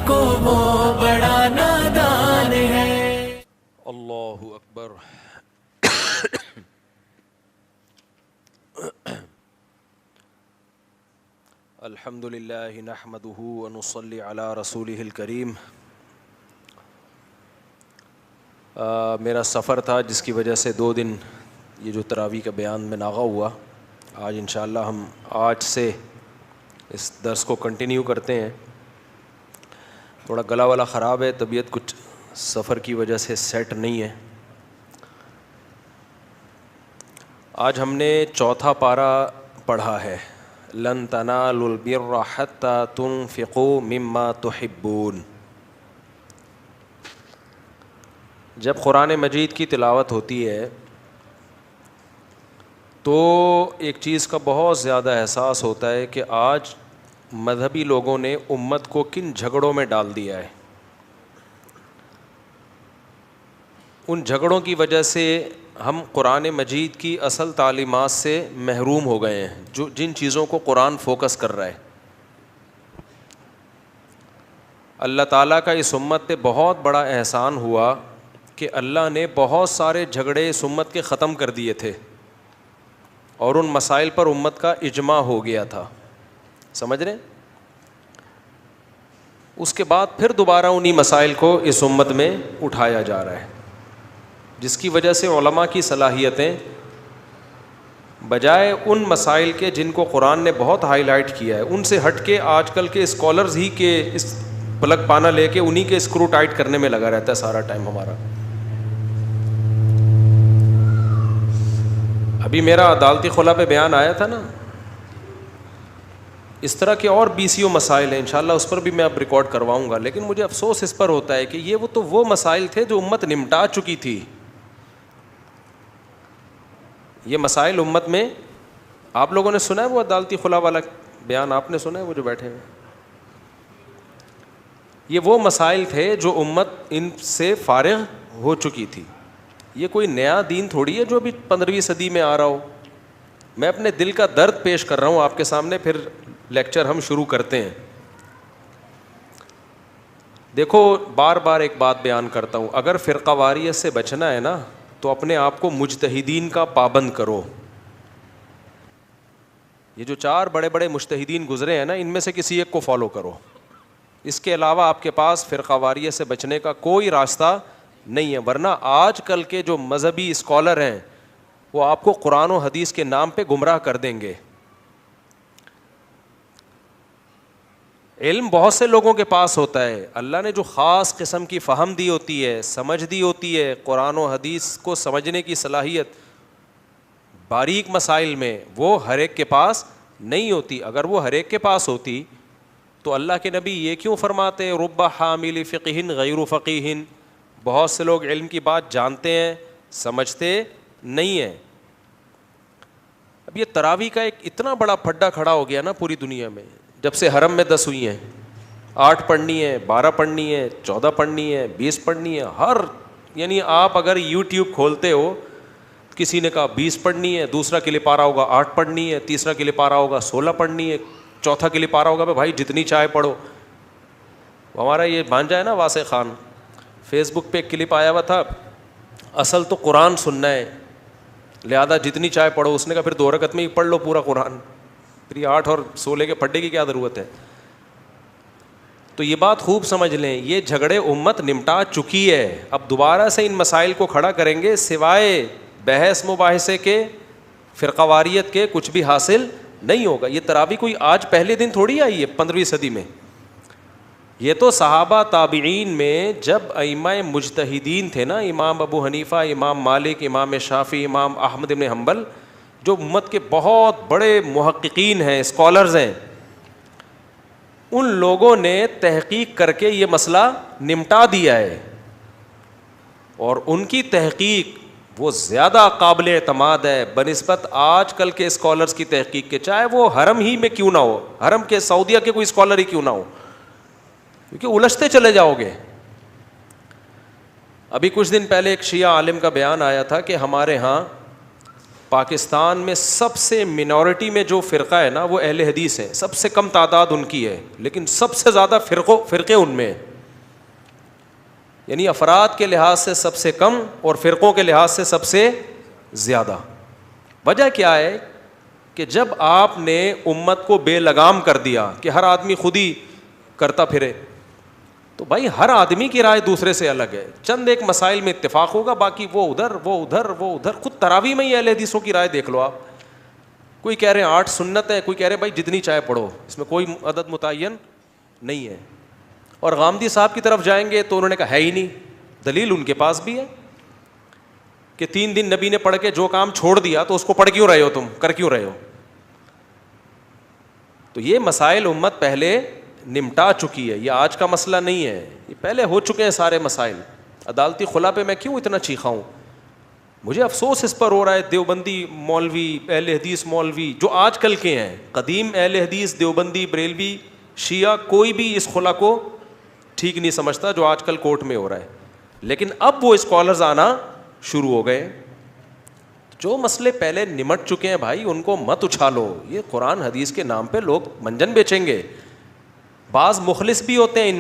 کو وہ بڑا نادان ہے. اللہ اکبر. الحمد للہ نحمدہ ونصلی علی رسولہ الکریم. میرا سفر تھا جس کی وجہ سے 2 دن یہ جو تراویح کا بیان میں ناغہ ہوا. آج انشاءاللہ ہم آج سے اس درس کو کنٹینیو کرتے ہیں. تھوڑا گلا والا خراب ہے, طبیعت کچھ سفر کی وجہ سے سیٹ نہیں ہے. آج ہم نے 4تھا پارہ پڑھا ہے. لن تنالوا البر حتى تنفقوا مما تحبون. جب قرآن مجید کی تلاوت ہوتی ہے تو ایک چیز کا بہت زیادہ احساس ہوتا ہے کہ آج مذہبی لوگوں نے امت کو کن جھگڑوں میں ڈال دیا ہے. ان جھگڑوں کی وجہ سے ہم قرآن مجید کی اصل تعلیمات سے محروم ہو گئے ہیں, جن چیزوں کو قرآن فوکس کر رہا ہے. اللہ تعالیٰ کا اس امت پہ بہت بڑا احسان ہوا کہ اللہ نے بہت سارے جھگڑے اس امت کے ختم کر دیے تھے اور ان مسائل پر امت کا اجماع ہو گیا تھا. سمجھ رہے ہیں؟ اس کے بعد پھر دوبارہ انہی مسائل کو اس امت میں اٹھایا جا رہا ہے, جس کی وجہ سے علماء کی صلاحیتیں بجائے ان مسائل کے جن کو قرآن نے بہت ہائی لائٹ کیا ہے, ان سے ہٹ کے آج کل کے اسکالرز ہی کے اس پلک پانا لے کے انہی کے اسکرو ٹائٹ کرنے میں لگا رہتا ہے سارا ٹائم ہمارا. ابھی میرا عدالتی خلا پہ بیان آیا تھا نا, اس طرح کے اور BCO مسائل ہیں, انشاءاللہ اس پر بھی میں اب ریکارڈ کرواؤں گا. لیکن مجھے افسوس اس پر ہوتا ہے کہ یہ وہ مسائل تھے جو امت نمٹا چکی تھی. یہ مسائل امت میں, آپ لوگوں نے سنا ہے وہ عدالتی خلا والا بیان؟ آپ نے سنا ہے وہ جو بیٹھے ہیں؟ یہ وہ مسائل تھے جو امت ان سے فارغ ہو چکی تھی. یہ کوئی نیا دین تھوڑی ہے جو ابھی 15ویں صدی میں آ رہا ہو. میں اپنے دل کا درد پیش کر رہا ہوں آپ کے سامنے, پھر لیکچر ہم شروع کرتے ہیں. دیکھو بار بار ایک بات بیان کرتا ہوں, اگر فرقہ واریت سے بچنا ہے نا تو اپنے آپ کو مجتہدین کا پابند کرو. یہ جو 4 بڑے بڑے مجتہدین گزرے ہیں نا, ان میں سے کسی ایک کو فالو کرو. اس کے علاوہ آپ کے پاس فرقہ واریت سے بچنے کا کوئی راستہ نہیں ہے. ورنہ آج کل کے جو مذہبی اسکالر ہیں وہ آپ کو قرآن و حدیث کے نام پہ گمراہ کر دیں گے. علم بہت سے لوگوں کے پاس ہوتا ہے, اللہ نے جو خاص قسم کی فہم دی ہوتی ہے, سمجھ دی ہوتی ہے, قرآن و حدیث کو سمجھنے کی صلاحیت باریک مسائل میں, وہ ہر ایک کے پاس نہیں ہوتی. اگر وہ ہر ایک کے پاس ہوتی تو اللہ کے نبی یہ کیوں فرماتے رب حامل فقہ غیر فقیہ؟ بہت سے لوگ علم کی بات جانتے ہیں, سمجھتے نہیں ہیں. اب یہ تراویح کا ایک اتنا بڑا پھڈا کھڑا ہو گیا نا پوری دنیا میں, جب سے حرم میں 10 ہوئی ہیں, 8 پڑھنی ہے, 12 پڑھنی ہے, 14 پڑھنی ہے, 20 پڑھنی ہے. یعنی آپ اگر یوٹیوب کھولتے ہو, کسی نے کہا 20 پڑھنی ہے, دوسرا کے لیے پارا ہوگا 8 پڑھنی ہے, تیسرا کے لیے پارا ہوگا 16 پڑھنی ہے, چوتھا کے لیے پارا ہوگا بھائی جتنی چاہے پڑھو. ہمارا یہ بھانجا ہے نا واسع خان, فیس بک پہ ایک کلپ آیا ہوا تھا, اصل تو قرآن سننا ہے لہذا جتنی چاہے پڑھو. اس نے کہا پھر 2 رکعت میں ہی پڑھ لو پورا قرآن, پھر یہ 8 اور 16 کے پھڈے کی کیا ضرورت ہے؟ تو یہ بات خوب سمجھ لیں, یہ جھگڑے امت نمٹا چکی ہے. اب دوبارہ سے ان مسائل کو کھڑا کریں گے سوائے بحث مباحثے کے, فرقہ واریت کے, کچھ بھی حاصل نہیں ہوگا. یہ تراویح کوئی آج پہلے دن تھوڑی آئی ہے 15ویں صدی میں. یہ تو صحابہ تابعین میں جب ائمہ مجتہدین تھے نا, امام ابو حنیفہ, امام مالک, امام شافعی, امام احمد بن حنبل, جو امت کے بہت بڑے محققین ہیں, اسکالرز ہیں, ان لوگوں نے تحقیق کر کے یہ مسئلہ نمٹا دیا ہے. اور ان کی تحقیق وہ زیادہ قابل اعتماد ہے بنسبت آج کل کے اسکالرز کی تحقیق کے, چاہے وہ حرم ہی میں کیوں نہ ہو, حرم کے سعودیہ کے کوئی اسکالر ہی کیوں نہ ہو, کیونکہ الجھتے چلے جاؤ گے. ابھی کچھ دن پہلے ایک شیعہ عالم کا بیان آیا تھا کہ ہمارے ہاں پاکستان میں سب سے منورٹی میں جو فرقہ ہے نا وہ اہل حدیث ہے, سب سے کم تعداد ان کی ہے, لیکن سب سے زیادہ فرقے ان میں ہیں. یعنی افراد کے لحاظ سے سب سے کم اور فرقوں کے لحاظ سے سب سے زیادہ. وجہ کیا ہے کہ جب آپ نے امت کو بے لگام کر دیا کہ ہر آدمی خود ہی کرتا پھرے, تو بھائی ہر آدمی کی رائے دوسرے سے الگ ہے. چند ایک مسائل میں اتفاق ہوگا, باقی وہ ادھر وہ ادھر وہ ادھر. خود تراویح میں ہی اہل حدیثوں کی رائے دیکھ لو آپ. کوئی کہہ رہے ہیں 8 سنت ہے, کوئی کہہ رہے ہیں بھائی جتنی چاہے پڑھو, اس میں کوئی عدد متعین نہیں ہے. اور غامدی صاحب کی طرف جائیں گے تو انہوں نے کہا ہے ہی نہیں. دلیل ان کے پاس بھی ہے کہ 3 دن نبی نے پڑھ کے جو کام چھوڑ دیا تو اس کو پڑھ کیوں رہے ہو, تم کر کیوں رہے ہو. تو یہ مسائل امت پہلے نمٹا چکی ہے, یہ آج کا مسئلہ نہیں ہے, یہ پہلے ہو چکے ہیں سارے مسائل. عدالتی خلا پہ میں کیوں اتنا چیخا ہوں, مجھے افسوس اس پر ہو رہا ہے. دیوبندی مولوی, اہل حدیث مولوی جو آج کل کے ہیں, قدیم اہل حدیث دیوبندی بریلوی شیعہ کوئی بھی اس خلا کو ٹھیک نہیں سمجھتا جو آج کل کورٹ میں ہو رہا ہے. لیکن اب وہ اسکالرز آنا شروع ہو گئے. جو مسئلے پہلے نمٹ چکے ہیں بھائی ان کو مت اچھالو. یہ قرآن حدیث کے نام پہ لوگ منجن بیچیں گے. بعض مخلص بھی ہوتے ہیں ان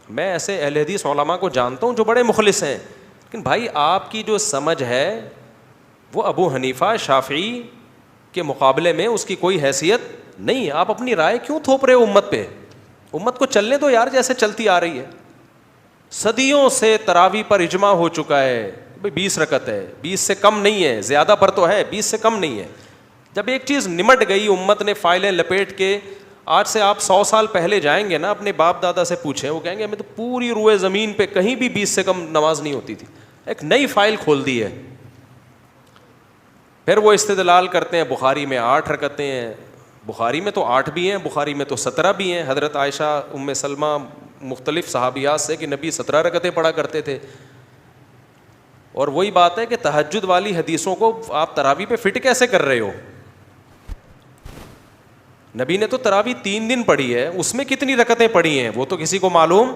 میں ایسے اہل حدیث علماء کو جانتا ہوں جو بڑے مخلص ہیں, لیکن بھائی آپ کی جو سمجھ ہے وہ ابو حنیفہ شافعی کے مقابلے میں اس کی کوئی حیثیت نہیں ہے. آپ اپنی رائے کیوں تھوپ رہے ہو امت پہ؟ امت کو چلنے دو یار جیسے چلتی آ رہی ہے. صدیوں سے تراویح پر اجماع ہو چکا ہے, 20 رکعت ہے, 20 سے کم نہیں ہے, زیادہ پر تو ہے 20 سے کم نہیں ہے. جب ایک چیز نمٹ گئی, امت نے فائلیں لپیٹ کے, آج سے آپ 100 سال پہلے جائیں گے نا اپنے باپ دادا سے پوچھیں, وہ کہیں گے ہمیں تو پوری روئے زمین پہ کہیں بھی 20 سے کم نماز نہیں ہوتی تھی. ایک نئی فائل کھول دی ہے. پھر وہ استدلال کرتے ہیں بخاری میں 8 رکعتیں ہیں, بخاری میں تو 8 بھی ہیں, بخاری میں تو 17 بھی ہیں. حضرت عائشہ ام سلمہ مختلف صحابیات سے کہ نبی 17 رکعتیں پڑھا کرتے تھے. اور وہی بات ہے کہ تہجد والی حدیثوں کو آپ تراویح پہ فٹ کیسے کر رہے ہو؟ نبی نے تو تراویح 3 دن پڑھی ہے, اس میں کتنی رکعتیں پڑھی ہیں وہ تو کسی کو معلوم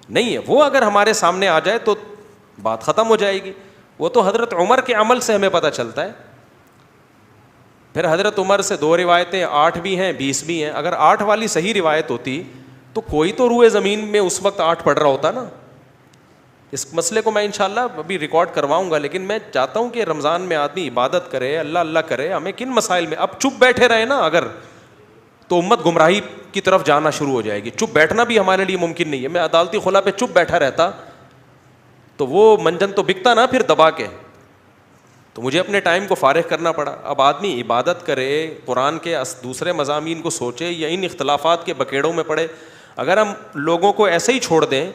نہیں ہے. وہ اگر ہمارے سامنے آ جائے تو بات ختم ہو جائے گی. وہ تو حضرت عمر کے عمل سے ہمیں پتہ چلتا ہے. پھر حضرت عمر سے 2 روایتیں 8 بھی ہیں 20 بھی ہیں. اگر 8 والی صحیح روایت ہوتی تو کوئی تو روئے زمین میں اس وقت 8 پڑھ رہا ہوتا نا. اس مسئلے کو میں انشاءاللہ ابھی ریکارڈ کرواؤں گا, لیکن میں چاہتا ہوں کہ رمضان میں آدمی عبادت کرے, اللہ اللہ کرے. ہمیں کن مسائل میں اب چپ بیٹھے رہے نا اگر, تو امت گمراہی کی طرف جانا شروع ہو جائے گی. چپ بیٹھنا بھی ہمارے لیے ممکن نہیں ہے. میں عدالتی خلا پہ چپ بیٹھا رہتا تو وہ منجن تو بکتا نا پھر دبا کے, تو مجھے اپنے ٹائم کو فارغ کرنا پڑا. اب آدمی عبادت کرے, قرآن کے دوسرے مضامین کو سوچے یا ان اختلافات کے بکیڑوں میں پڑے. اگر ہم لوگوں کو ایسے ہی چھوڑ دیں,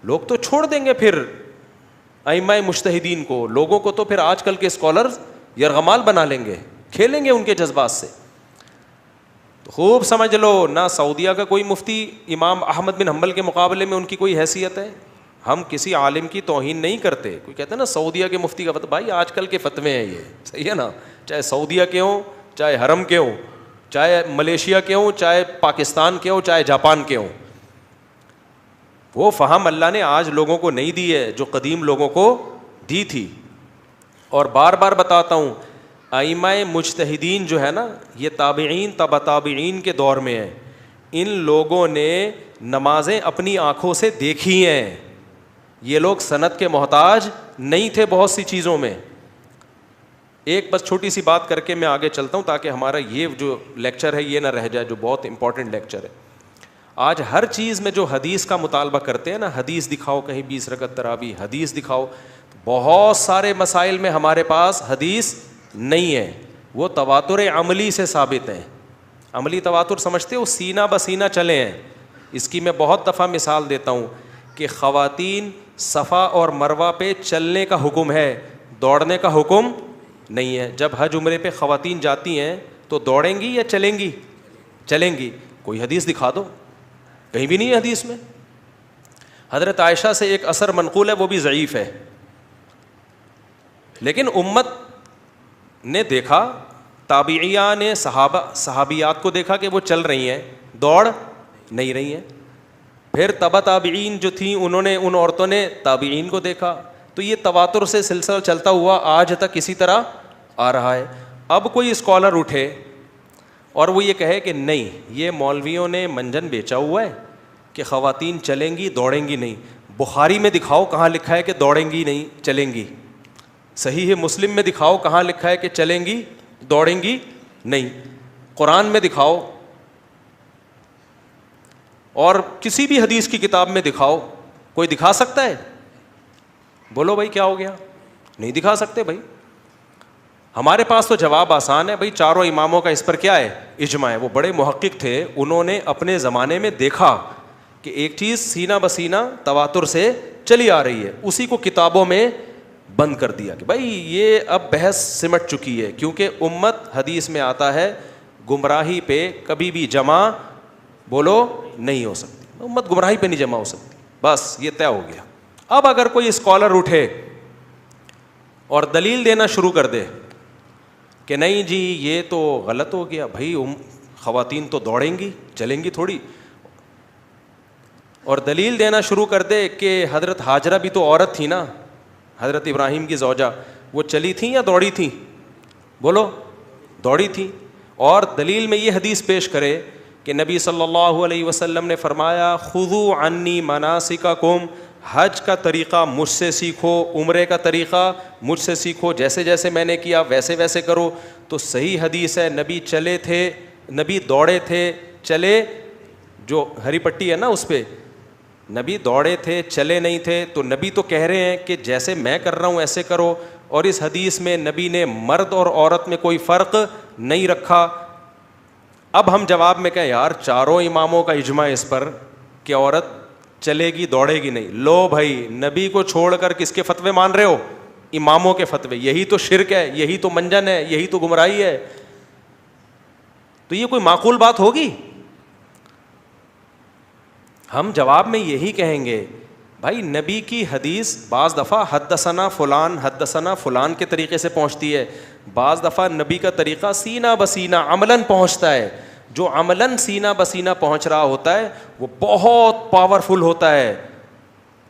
لوگ تو چھوڑ دیں گے پھر ائمہ مجتہدین کو, لوگوں کو تو پھر آج کل کے اسکالرز یرغمال بنا لیں گے, کھیلیں گے ان کے جذبات سے. تو خوب سمجھ لو, نہ سعودیہ کا کوئی مفتی امام احمد بن حنبل کے مقابلے میں ان کی کوئی حیثیت ہے. ہم کسی عالم کی توہین نہیں کرتے. کوئی کہتے ہیں نا سعودیہ کے مفتی کا فتویٰ, بھائی آج کل کے فتوے ہیں یہ, صحیح ہے نا, چاہے سعودیہ کے ہوں, چاہے حرم کے ہوں, چاہے ملیشیا کے ہوں, چاہے پاکستان کے ہوں, چاہے جاپان کے ہوں. وہ فہم اللہ نے آج لوگوں کو نہیں دی ہے جو قدیم لوگوں کو دی تھی. اور بار بار بتاتا ہوں, ائمہ مجتہدین جو ہے نا یہ تابعین تبع تابعین کے دور میں ہیں. ان لوگوں نے نمازیں اپنی آنکھوں سے دیکھی ہیں. یہ لوگ سند کے محتاج نہیں تھے بہت سی چیزوں میں. ایک بس چھوٹی سی بات کر کے میں آگے چلتا ہوں تاکہ ہمارا یہ جو لیکچر ہے یہ نہ رہ جائے, جو بہت امپورٹنٹ لیکچر ہے. آج ہر چیز میں جو حدیث کا مطالبہ کرتے ہیں نا, حدیث دکھاؤ, کہیں 20 رکعت تراویح حدیث دکھاؤ, بہت سارے مسائل میں ہمارے پاس حدیث نہیں ہے. وہ تواتر عملی سے ثابت ہیں. عملی تواتر سمجھتے ہو, سینہ بسینہ چلے ہیں. اس کی میں بہت دفعہ مثال دیتا ہوں کہ خواتین صفا اور مروہ پہ چلنے کا حکم ہے, دوڑنے کا حکم نہیں ہے. جب حج عمرے پہ خواتین جاتی ہیں تو دوڑیں گی یا چلیں گی؟ چلیں گی. کوئی حدیث دکھا دو, کہیں بھی نہیں ہے حدیث میں. حضرت عائشہ سے ایک اثر منقول ہے, وہ بھی ضعیف ہے, لیکن امت نے دیکھا, تابعیہ نے صحابیات کو دیکھا کہ وہ چل رہی ہیں, دوڑ نہیں رہی ہیں. پھر تبع تابعین جو تھیں انہوں نے, ان عورتوں نے تابعین کو دیکھا. تو یہ تواتر سے سلسلہ چلتا ہوا آج تک اسی طرح آ رہا ہے. اب کوئی اسکالر اٹھے اور وہ یہ کہے کہ نہیں, یہ مولویوں نے منجن بیچا ہوا ہے کہ خواتین چلیں گی دوڑیں گی نہیں. بخاری میں دکھاؤ کہاں لکھا ہے کہ دوڑیں گی نہیں چلیں گی. صحیح مسلم میں دکھاؤ کہاں لکھا ہے کہ چلیں گی دوڑیں گی نہیں. قرآن میں دکھاؤ اور کسی بھی حدیث کی کتاب میں دکھاؤ. کوئی دکھا سکتا ہے؟ بولو بھائی کیا ہو گیا؟ نہیں دکھا سکتے بھائی. ہمارے پاس تو جواب آسان ہے بھائی, چاروں اماموں کا اس پر کیا ہے؟ اجماع ہے. وہ بڑے محقق تھے, انہوں نے اپنے زمانے میں دیکھا کہ ایک چیز سینہ بسینہ تواتر سے چلی آ رہی ہے, اسی کو کتابوں میں بند کر دیا کہ بھائی یہ اب بحث سمٹ چکی ہے, کیونکہ امت حدیث میں آتا ہے گمراہی پہ کبھی بھی جمع بولو نہیں ہو سکتی. امت گمراہی پہ نہیں جمع ہو سکتی, بس یہ طے ہو گیا. اب اگر کوئی اسکالر اٹھے اور دلیل دینا شروع کر دے کہ نہیں جی یہ تو غلط ہو گیا, بھائی خواتین تو دوڑیں گی چلیں گی تھوڑی, اور دلیل دینا شروع کر دے کہ حضرت ہاجرہ بھی تو عورت تھی نا, حضرت ابراہیم کی زوجہ, وہ چلی تھیں یا دوڑی تھیں؟ بولو دوڑی تھیں. اور دلیل میں یہ حدیث پیش کرے کہ نبی صلی اللہ علیہ وسلم نے فرمایا خذوا عنی مناسککم, حج کا طریقہ مجھ سے سیکھو, عمرے کا طریقہ مجھ سے سیکھو, جیسے جیسے میں نے کیا ویسے ویسے کرو. تو صحیح حدیث ہے, نبی چلے تھے, نبی دوڑے تھے, چلے, جو ہری پٹی ہے نا اس پہ, نبی دوڑے تھے چلے نہیں تھے. تو نبی تو کہہ رہے ہیں کہ جیسے میں کر رہا ہوں ایسے کرو, اور اس حدیث میں نبی نے مرد اور عورت میں کوئی فرق نہیں رکھا. اب ہم جواب میں کہیں یار چاروں اماموں کا اجماع اس پر کہ عورت چلے گی دوڑے گی نہیں. لو بھائی, نبی کو چھوڑ کر کس کے فتوے مان رہے ہو؟ اماموں کے فتوے. یہی تو شرک ہے, یہی تو منجن ہے, یہی تو گمراہی ہے. تو یہ کوئی معقول بات ہوگی؟ ہم جواب میں یہی کہیں گے بھائی نبی کی حدیث بعض دفعہ حدثنا فلان کے طریقے سے پہنچتی ہے, بعض دفعہ نبی کا طریقہ سینہ بسینہ عملاً پہنچتا ہے. جو عملاً سینہ بسینہ پہنچ رہا ہوتا ہے وہ بہت پاورفل ہوتا ہے,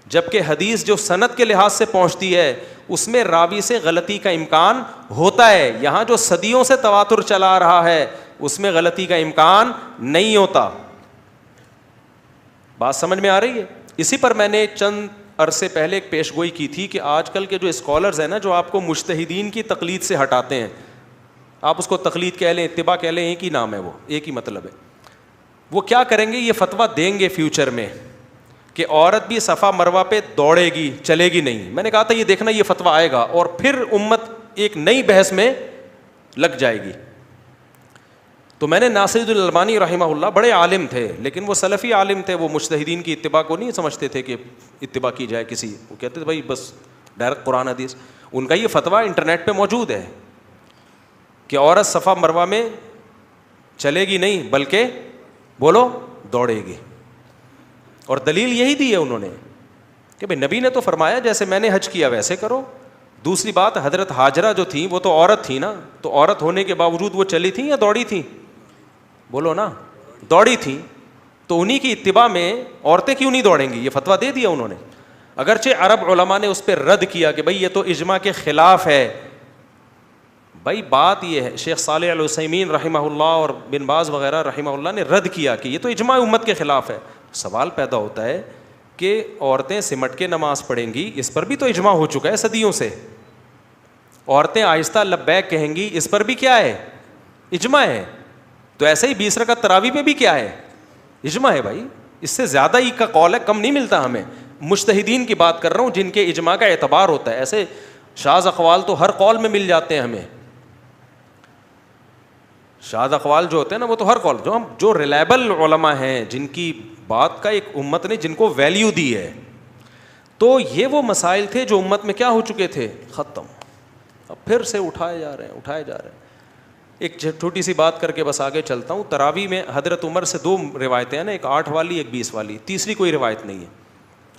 جبکہ حدیث جو سند کے لحاظ سے پہنچتی ہے اس میں راوی سے غلطی کا امکان ہوتا ہے. یہاں جو صدیوں سے تواتر چلا آ رہا ہے اس میں غلطی کا امکان نہیں ہوتا. بات سمجھ میں آ رہی ہے؟ اسی پر میں نے چند عرصے پہلے ایک پیش گوئی کی تھی کہ آج کل کے جو اسکالرز ہیں نا, جو آپ کو مجتہدین کی تقلید سے ہٹاتے ہیں, آپ اس کو تقلید کہہ لیں اتباع کہہ لیں, ایک ہی نام ہے, وہ ایک ہی مطلب ہے. وہ کیا کریں گے, یہ فتویٰ دیں گے فیوچر میں کہ عورت بھی صفا مروہ پہ دوڑے گی چلے گی نہیں. میں نے کہا تھا یہ دیکھنا یہ فتویٰ آئے گا اور پھر امت ایک نئی بحث میں لگ جائے گی. تو میں نے ناصر الالبانی رحمہ اللہ, بڑے عالم تھے لیکن وہ سلفی عالم تھے, وہ مجتہدین کی اتباع کو نہیں سمجھتے تھے کہ اتباع کی جائے کسی, وہ کہتے تھے بھائی بس ڈائریکٹ قرآن حدیث. ان کا یہ فتویٰ انٹرنیٹ پہ موجود ہے کہ عورت صفا مروہ میں چلے گی نہیں بلکہ بولو دوڑے گی. اور دلیل یہی دی ہے انہوں نے کہ بھائی نبی نے تو فرمایا جیسے میں نے حج کیا ویسے کرو. دوسری بات, حضرت ہاجرہ جو تھیں وہ تو عورت تھی نا, تو عورت ہونے کے باوجود وہ چلی تھیں یا دوڑی تھیں؟ بولو نا, دوڑی تھیں. تو انہی کی اتباع میں عورتیں کیوں نہیں دوڑیں گی, یہ فتویٰ دے دیا انہوں نے. اگرچہ عرب علماء نے اس پہ رد کیا کہ بھائی یہ تو اجماع کے خلاف ہے. بھائی بات یہ ہے, شیخ صالح العثیمین رحمہ اللہ اور بن باز وغیرہ رحمہ اللہ نے رد کیا کہ یہ تو اجماع امت کے خلاف ہے. سوال پیدا ہوتا ہے کہ عورتیں سمٹ کے نماز پڑھیں گی, اس پر بھی تو اجماع ہو چکا ہے صدیوں سے. عورتیں آہستہ لبیک کہیں گی, اس پر بھی کیا ہے, اجماع ہے. تو ایسے ہی 20 رکعت تراویح پہ بھی کیا ہے, اجماع ہے. بھائی اس سے زیادہ ہی کا قول ہے, کم نہیں ملتا ہمیں. مجتہدین کی بات کر رہا ہوں جن کے اجماع کا اعتبار ہوتا ہے. ایسے شاذ اقوال تو ہر قول میں مل جاتے ہیں ہمیں. شاذ اقوال جو ہوتے ہیں نا وہ تو ہر قول, جو ریلائبل علماء ہیں جن کی بات کا ایک امت نے جن کو ویلیو دی ہے. تو یہ وہ مسائل تھے جو امت میں کیا ہو چکے تھے, ختم. اب پھر سے اٹھائے جا رہے ہیں. ایک چھوٹی سی بات کر کے بس آگے چلتا ہوں. تراویح میں حضرت عمر سے 2 روایتیں ہیں نا, ایک 8 والی ایک 20 والی, تیسری کوئی روایت نہیں ہے.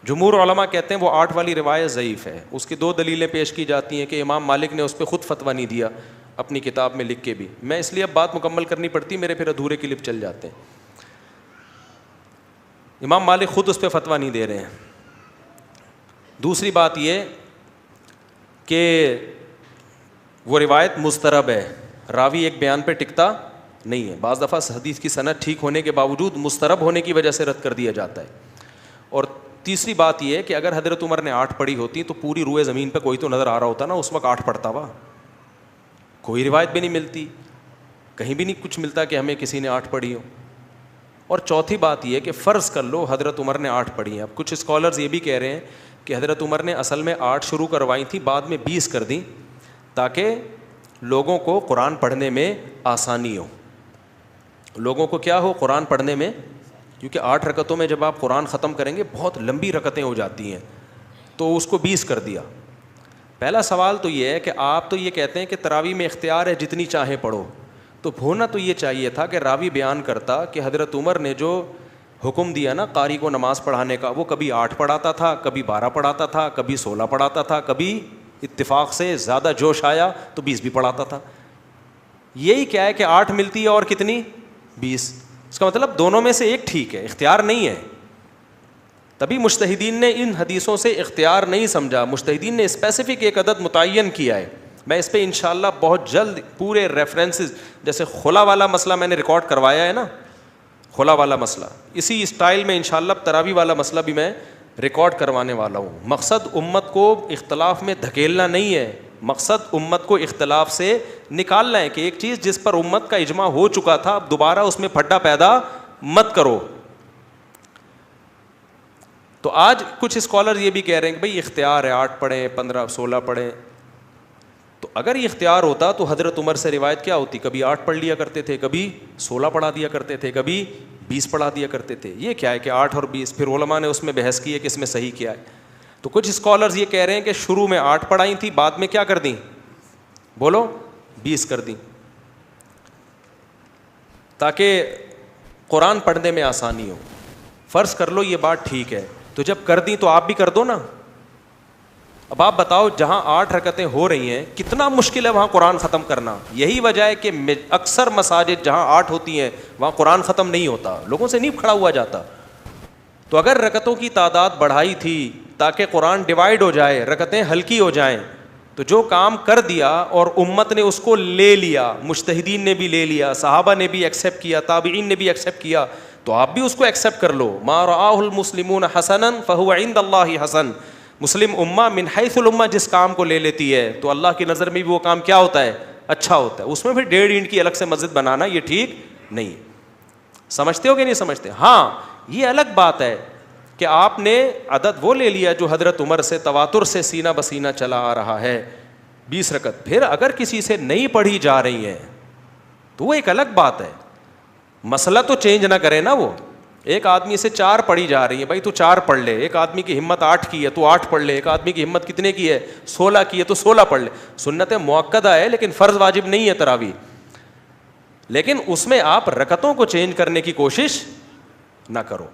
جمہور علماء کہتے ہیں وہ 8 والی روایت ضعیف ہے. اس کی 2 دلیلیں پیش کی جاتی ہیں کہ امام مالک نے اس پہ خود فتویٰ نہیں دیا اپنی کتاب میں لکھ کے بھی. میں اس لیے اب بات مکمل کرنی پڑتی, میرے پھر ادھورے کلپ چل جاتے ہیں. امام مالک خود اس پہ فتویٰ نہیں دے رہے ہیں. دوسری بات یہ کہ وہ روایت مضطرب ہے, راوی ایک بیان پہ ٹکتا نہیں ہے. بعض دفعہ حدیث کی سند ٹھیک ہونے کے باوجود مضطرب ہونے کی وجہ سے رد کر دیا جاتا ہے. اور تیسری بات یہ ہے کہ اگر حضرت عمر نے 8 پڑھی ہوتی تو پوری روئے زمین پہ کوئی تو نظر آ رہا ہوتا نا, اس وقت 8 پڑھتا ہوا. کوئی روایت بھی نہیں ملتی, کہیں بھی نہیں کچھ ملتا کہ ہمیں کسی نے 8 پڑھی ہو. اور چوتھی بات یہ ہے کہ فرض کر لو حضرت عمر نے 8 پڑھی ہیں. اب کچھ اسکالرز یہ بھی کہہ رہے ہیں کہ حضرت عمر نے اصل میں 8 شروع کروائی تھیں, بعد میں 20 کر دیں تاکہ لوگوں کو قرآن پڑھنے میں آسانی ہو. لوگوں کو کیا ہو قرآن پڑھنے میں, کیونکہ 8 رکعتوں میں جب آپ قرآن ختم کریں گے بہت لمبی رکعتیں ہو جاتی ہیں, تو اس کو 20 کر دیا. پہلا سوال تو یہ ہے کہ آپ تو یہ کہتے ہیں کہ تراویح میں اختیار ہے جتنی چاہیں پڑھو, تو ہونا تو یہ چاہیے تھا کہ راوی بیان کرتا کہ حضرت عمر نے جو حکم دیا نا قاری کو نماز پڑھانے کا, وہ کبھی 8 پڑھاتا تھا, کبھی 12 پڑھاتا تھا, کبھی 16 پڑھاتا تھا, کبھی اتفاق سے زیادہ جوش آیا تو 20 بھی پڑھاتا تھا. یہی کیا ہے کہ 8 ملتی ہے اور کتنی 20, اس کا مطلب دونوں میں سے ایک ٹھیک ہے, اختیار نہیں ہے. تبھی مجتہدین نے ان حدیثوں سے اختیار نہیں سمجھا, مجتہدین نے اسپیسیفک ایک عدد متعین کیا ہے. میں اس پہ انشاءاللہ بہت جلد پورے ریفرنسز, جیسے خلا والا مسئلہ میں نے ریکارڈ کروایا ہے نا, خلا والا مسئلہ اسی اسٹائل میں انشاءاللہ تراویح والا مسئلہ بھی میں ریکارڈ کروانے والا ہوں. مقصد امت کو اختلاف میں دھکیلنا نہیں ہے, مقصد امت کو اختلاف سے نکالنا ہے کہ ایک چیز جس پر امت کا اجماع ہو چکا تھا اب دوبارہ اس میں پھڈا پیدا مت کرو. تو آج کچھ اسکالر یہ بھی کہہ رہے ہیں کہ بھائی اختیار ہے 8 پڑھیں 15 16 پڑھیں. تو اگر یہ اختیار ہوتا تو حضرت عمر سے روایت کیا ہوتی, کبھی 8 پڑھ لیا کرتے تھے, کبھی 16 پڑھا دیا کرتے تھے, کبھی 20 پڑھا دیا کرتے تھے. یہ کیا ہے کہ 8 اور 20, پھر علماء نے اس میں بحث کی ہے کہ اس میں صحیح کیا ہے. تو کچھ اسکالرز یہ کہہ رہے ہیں کہ شروع میں 8 پڑھائی تھی, بعد میں کیا کر دیں, بولو 20 کر دیں تاکہ قرآن پڑھنے میں آسانی ہو. فرض کر لو یہ بات ٹھیک ہے, تو جب کر دیں تو آپ بھی کر دو نا. اب آپ بتاؤ جہاں 8 رکعتیں ہو رہی ہیں کتنا مشکل ہے وہاں قرآن ختم کرنا. یہی وجہ ہے کہ اکثر مساجد جہاں 8 ہوتی ہیں وہاں قرآن ختم نہیں ہوتا, لوگوں سے نہیں کھڑا ہوا جاتا. تو اگر رکعتوں کی تعداد بڑھائی تھی تاکہ قرآن ڈیوائڈ ہو جائے, رکعتیں ہلکی ہو جائیں, تو جو کام کر دیا اور امت نے اس کو لے لیا, مجتہدین نے بھی لے لیا, صحابہ نے بھی ایکسیپٹ کیا, تابعین نے بھی ایکسیپٹ کیا, تو آپ بھی اس کو ایکسیپٹ کر لو. ما رآہ المسلمون حسنا فہو عند اللہ حسن. مسلم امہ من حیث الامہ جس کام کو لے لیتی ہے تو اللہ کی نظر میں بھی وہ کام کیا ہوتا ہے, اچھا ہوتا ہے. اس میں پھر 1.5 اینٹ کی الگ سے مسجد بنانا یہ ٹھیک نہیں. سمجھتے ہو کہ نہیں سمجھتے؟ ہاں یہ الگ بات ہے کہ آپ نے عدد وہ لے لیا جو حضرت عمر سے تواتر سے سینہ بسینہ چلا آ رہا ہے 20 رکعت. پھر اگر کسی سے نہیں پڑھی جا رہی ہیں تو وہ ایک الگ بات ہے, مسئلہ تو چینج نہ کرے نا. وہ ایک آدمی سے 4 پڑھی جا رہی ہے, بھائی تو 4 پڑھ لے. ایک آدمی کی ہمت 8 کی ہے تو 8 پڑھ لے. ایک آدمی کی ہمت کتنے کی ہے 16 کی ہے تو 16 پڑھ لے. سنت مؤکدہ ہے لیکن فرض واجب نہیں ہے تراویح, لیکن اس میں آپ رکعتوں کو چینج کرنے کی کوشش نہ کرو.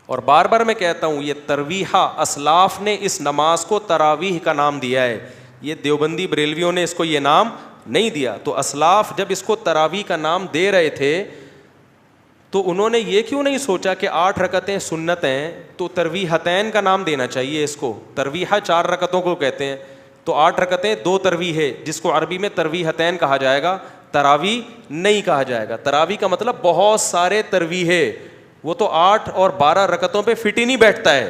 اور بار بار میں کہتا ہوں یہ ترویحہ, اسلاف نے اس نماز کو تراویح کا نام دیا ہے, یہ دیوبندی بریلویوں نے اس کو یہ نام نہیں دیا. تو اسلاف جب اس کو تراویح کا نام دے رہے تھے تو انہوں نے یہ کیوں نہیں سوچا کہ 8 رکعتیں سنت ہیں تو ترویحتین کا نام دینا چاہیے اس کو. ترویحہ 4 رکعتوں کو کہتے ہیں, تو 8 رکعتیں 2 ترویح ہے جس کو عربی میں ترویحتین کہا جائے گا, تراویح نہیں کہا جائے گا. تراویح کا مطلب بہت سارے ترویح ہے, وہ تو 8 اور 12 رکعتوں پہ فٹ ہی نہیں بیٹھتا ہے.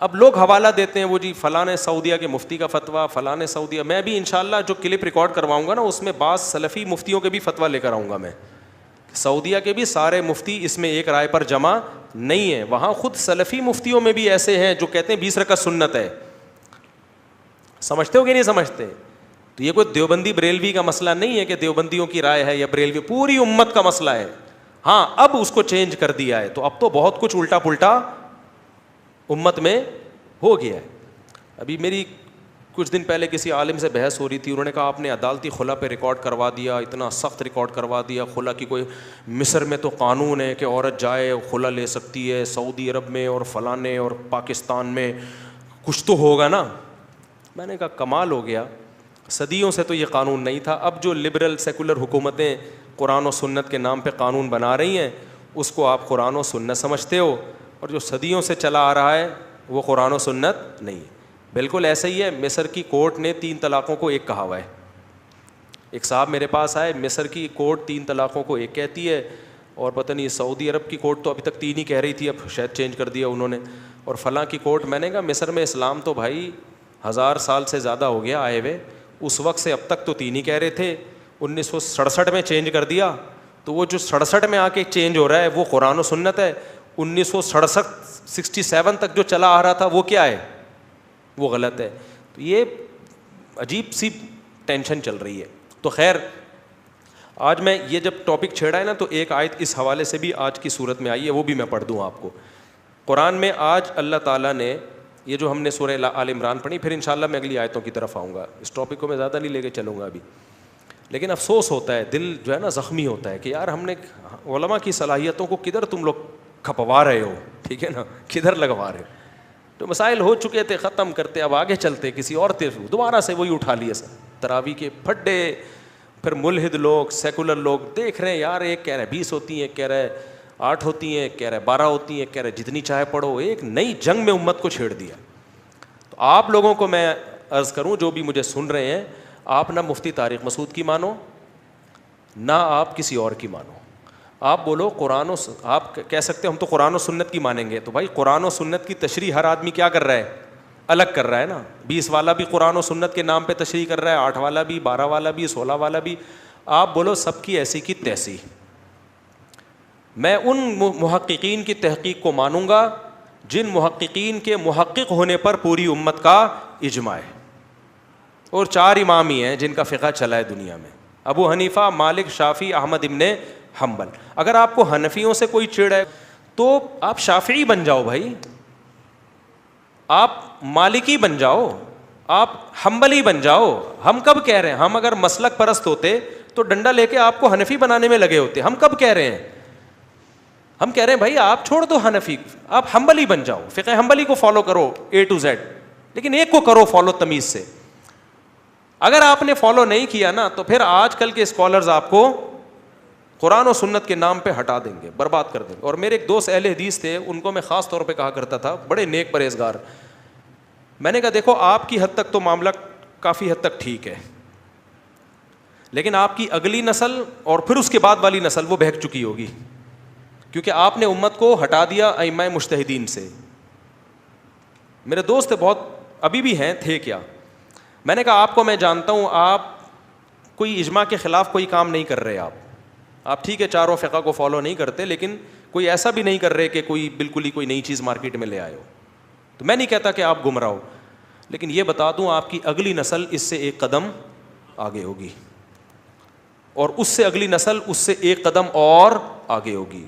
اب لوگ حوالہ دیتے ہیں وہ جی فلاں سعودیہ کے مفتی کا فتویٰ, فلاں سعودیہ. میں بھی انشاءاللہ جو کلپ ریکارڈ کرواؤں گا نا اس میں بعض سلفی مفتیوں کے بھی فتویٰ لے کر آؤں گا. میں سعودیہ کے بھی سارے مفتی اس میں ایک رائے پر جمع نہیں ہیں. وہاں خود سلفی مفتیوں میں بھی ایسے ہیں جو کہتے ہیں 20 رکعت سنت ہے. سمجھتے ہو کہ نہیں سمجھتے؟ تو یہ کوئی دیوبندی بریلوی کا مسئلہ نہیں ہے کہ دیوبندیوں کی رائے ہے یا بریلوی, پوری امت کا مسئلہ ہے. ہاں اب اس کو چینج کر دیا ہے تو اب تو بہت کچھ الٹا پلٹا امت میں ہو گیا ہے. ابھی میری کچھ دن پہلے کسی عالم سے بحث ہو رہی تھی, انہوں نے کہا آپ نے عدالتی خلا پہ ریکارڈ کروا دیا, اتنا سخت ریکارڈ کروا دیا خلا کی. کوئی مصر میں تو قانون ہے کہ عورت جائے خلا لے سکتی ہے, سعودی عرب میں اور فلانے اور پاکستان میں کچھ تو ہوگا نا. میں نے کہا کمال ہو گیا, صدیوں سے تو یہ قانون نہیں تھا. اب جو لبرل سیکولر حکومتیں قرآن و سنت کے نام پہ قانون بنا رہی ہیں اس کو آپ قرآن و سنت سمجھتے ہو, اور جو صدیوں سے چلا آ رہا ہے وہ قرآن و سنت نہیں ہے. بالکل ایسا ہی ہے. مصر کی کورٹ نے 3 طلاقوں کو ایک کہا ہوا ہے. ایک صاحب میرے پاس آئے, مصر کی کورٹ 3 طلاقوں کو ایک کہتی ہے, اور پتہ نہیں سعودی عرب کی کورٹ تو ابھی تک 3 ہی کہہ رہی تھی, اب شاید چینج کر دیا انہوں نے, اور فلاں کی کورٹ. میں نے کہا مصر میں اسلام تو بھائی 1000 سال سے زیادہ ہو گیا آئے ہوئے, اس وقت سے اب تک تو 3 ہی کہہ رہے تھے, 1967 میں چینج کر دیا. تو وہ جو 67 میں آ کے چینج ہو رہا ہے وہ قرآن و سنت ہے. 1967 تک جو چلا آ رہا تھا وہ کیا ہے, وہ غلط ہے. تو یہ عجیب سی ٹینشن چل رہی ہے. تو خیر آج میں یہ جب ٹاپک چھیڑا ہے نا, تو ایک آیت اس حوالے سے بھی آج کی صورت میں آئی ہے, وہ بھی میں پڑھ دوں آپ کو. قرآن میں آج اللہ تعالیٰ نے یہ جو ہم نے سورہ آل عمران پڑھی, پھر انشاءاللہ میں اگلی آیتوں کی طرف آؤں گا. اس ٹاپک کو میں زیادہ نہیں لے کے چلوں گا ابھی, لیکن افسوس ہوتا ہے, دل جو ہے نا زخمی ہوتا ہے کہ یار ہم نے علماء کی صلاحیتوں کو کدھر تم لوگ کھپوا رہے ہو, ٹھیک ہے نا, کدھر لگوا رہے ہو. جو مسائل ہو چکے تھے ختم کرتے, اب آگے چلتے کسی اور طرف, دوبارہ سے وہی اٹھا لیے سر تراویح کے پھڈے. پھر ملحد لوگ, سیکولر لوگ دیکھ رہے ہیں یار, ایک کہہ رہے 20 ہوتی ہیں, ایک کہہ رہے 8 ہوتی ہیں, ایک کہہ رہے 12 ہوتی ہیں, ایک کہہ رہے جتنی چاہے پڑھو. ایک نئی جنگ میں امت کو چھیڑ دیا. تو آپ لوگوں کو میں عرض کروں, جو بھی مجھے سن رہے ہیں, آپ نہ مفتی طارق مسعود کی مانو, نہ آپ کسی اور کی مانو. آپ بولو قرآن آپ کہہ سکتے ہم تو قرآن و سنت کی مانیں گے, تو بھائی قرآن و سنت کی تشریح ہر آدمی کیا کر رہا ہے, الگ کر رہا ہے نا. 20 والا بھی قرآن و سنت کے نام پہ تشریح کر رہا ہے, 8 والا بھی, 12 والا بھی, 16 والا بھی. آپ بولو سب کی ایسی کی تیسی. میں ان محققین کی تحقیق کو مانوں گا جن محققین کے محقق ہونے پر پوری امت کا اجماع ہے. اور 4 امام ہی ہیں جن کا فقہ چلا ہے دنیا میں, ابو حنیفہ, مالک, شافعی, احمد ابن حنبل. اگر آپ کو حنفیوں سے کوئی چڑ ہے تو آپ شافعی بن جاؤ بھائی, آپ مالکی بن جاؤ, آپ حنبلی بن جاؤ. ہم کب کہہ رہے ہیں, ہم اگر مسلک پرست ہوتے تو ڈنڈا لے کے آپ کو حنفی بنانے میں لگے ہوتے. ہم کب کہہ رہے ہیں, ہم کہہ رہے ہیں بھائی آپ چھوڑ دو حنفی, آپ حنبلی بن جاؤ, فقہ حنبلی کو فالو کرو A to Z, لیکن ایک کو کرو فالو تمیز سے. اگر آپ نے فالو نہیں کیا نا تو پھر آج کل کے اسکالرز آپ کو قرآن و سنت کے نام پہ ہٹا دیں گے, برباد کر دیں گے. اور میرے ایک دوست اہل حدیث تھے, ان کو میں خاص طور پہ کہا کرتا تھا, بڑے نیک پرہیزگار. میں نے کہا دیکھو آپ کی حد تک تو معاملہ کافی حد تک ٹھیک ہے, لیکن آپ کی اگلی نسل اور پھر اس کے بعد والی نسل وہ بہک چکی ہوگی, کیونکہ آپ نے امت کو ہٹا دیا ائمہ مجتہدین سے. میرے دوست بہت ابھی بھی ہیں, تھے کیا. میں نے کہا آپ کو میں جانتا ہوں, آپ کوئی اجماع کے خلاف کوئی کام نہیں کر رہے. آپ ٹھیک ہے چاروں فقہ کو فالو نہیں کرتے, لیکن کوئی ایسا بھی نہیں کر رہے کہ کوئی بالکل ہی کوئی نئی چیز مارکیٹ میں لے آئے ہو. تو میں نہیں کہتا کہ آپ گمراہ ہو, لیکن یہ بتا دوں آپ کی اگلی نسل اس سے ایک قدم آگے ہوگی, اور اس سے اگلی نسل اس سے ایک قدم اور آگے ہوگی.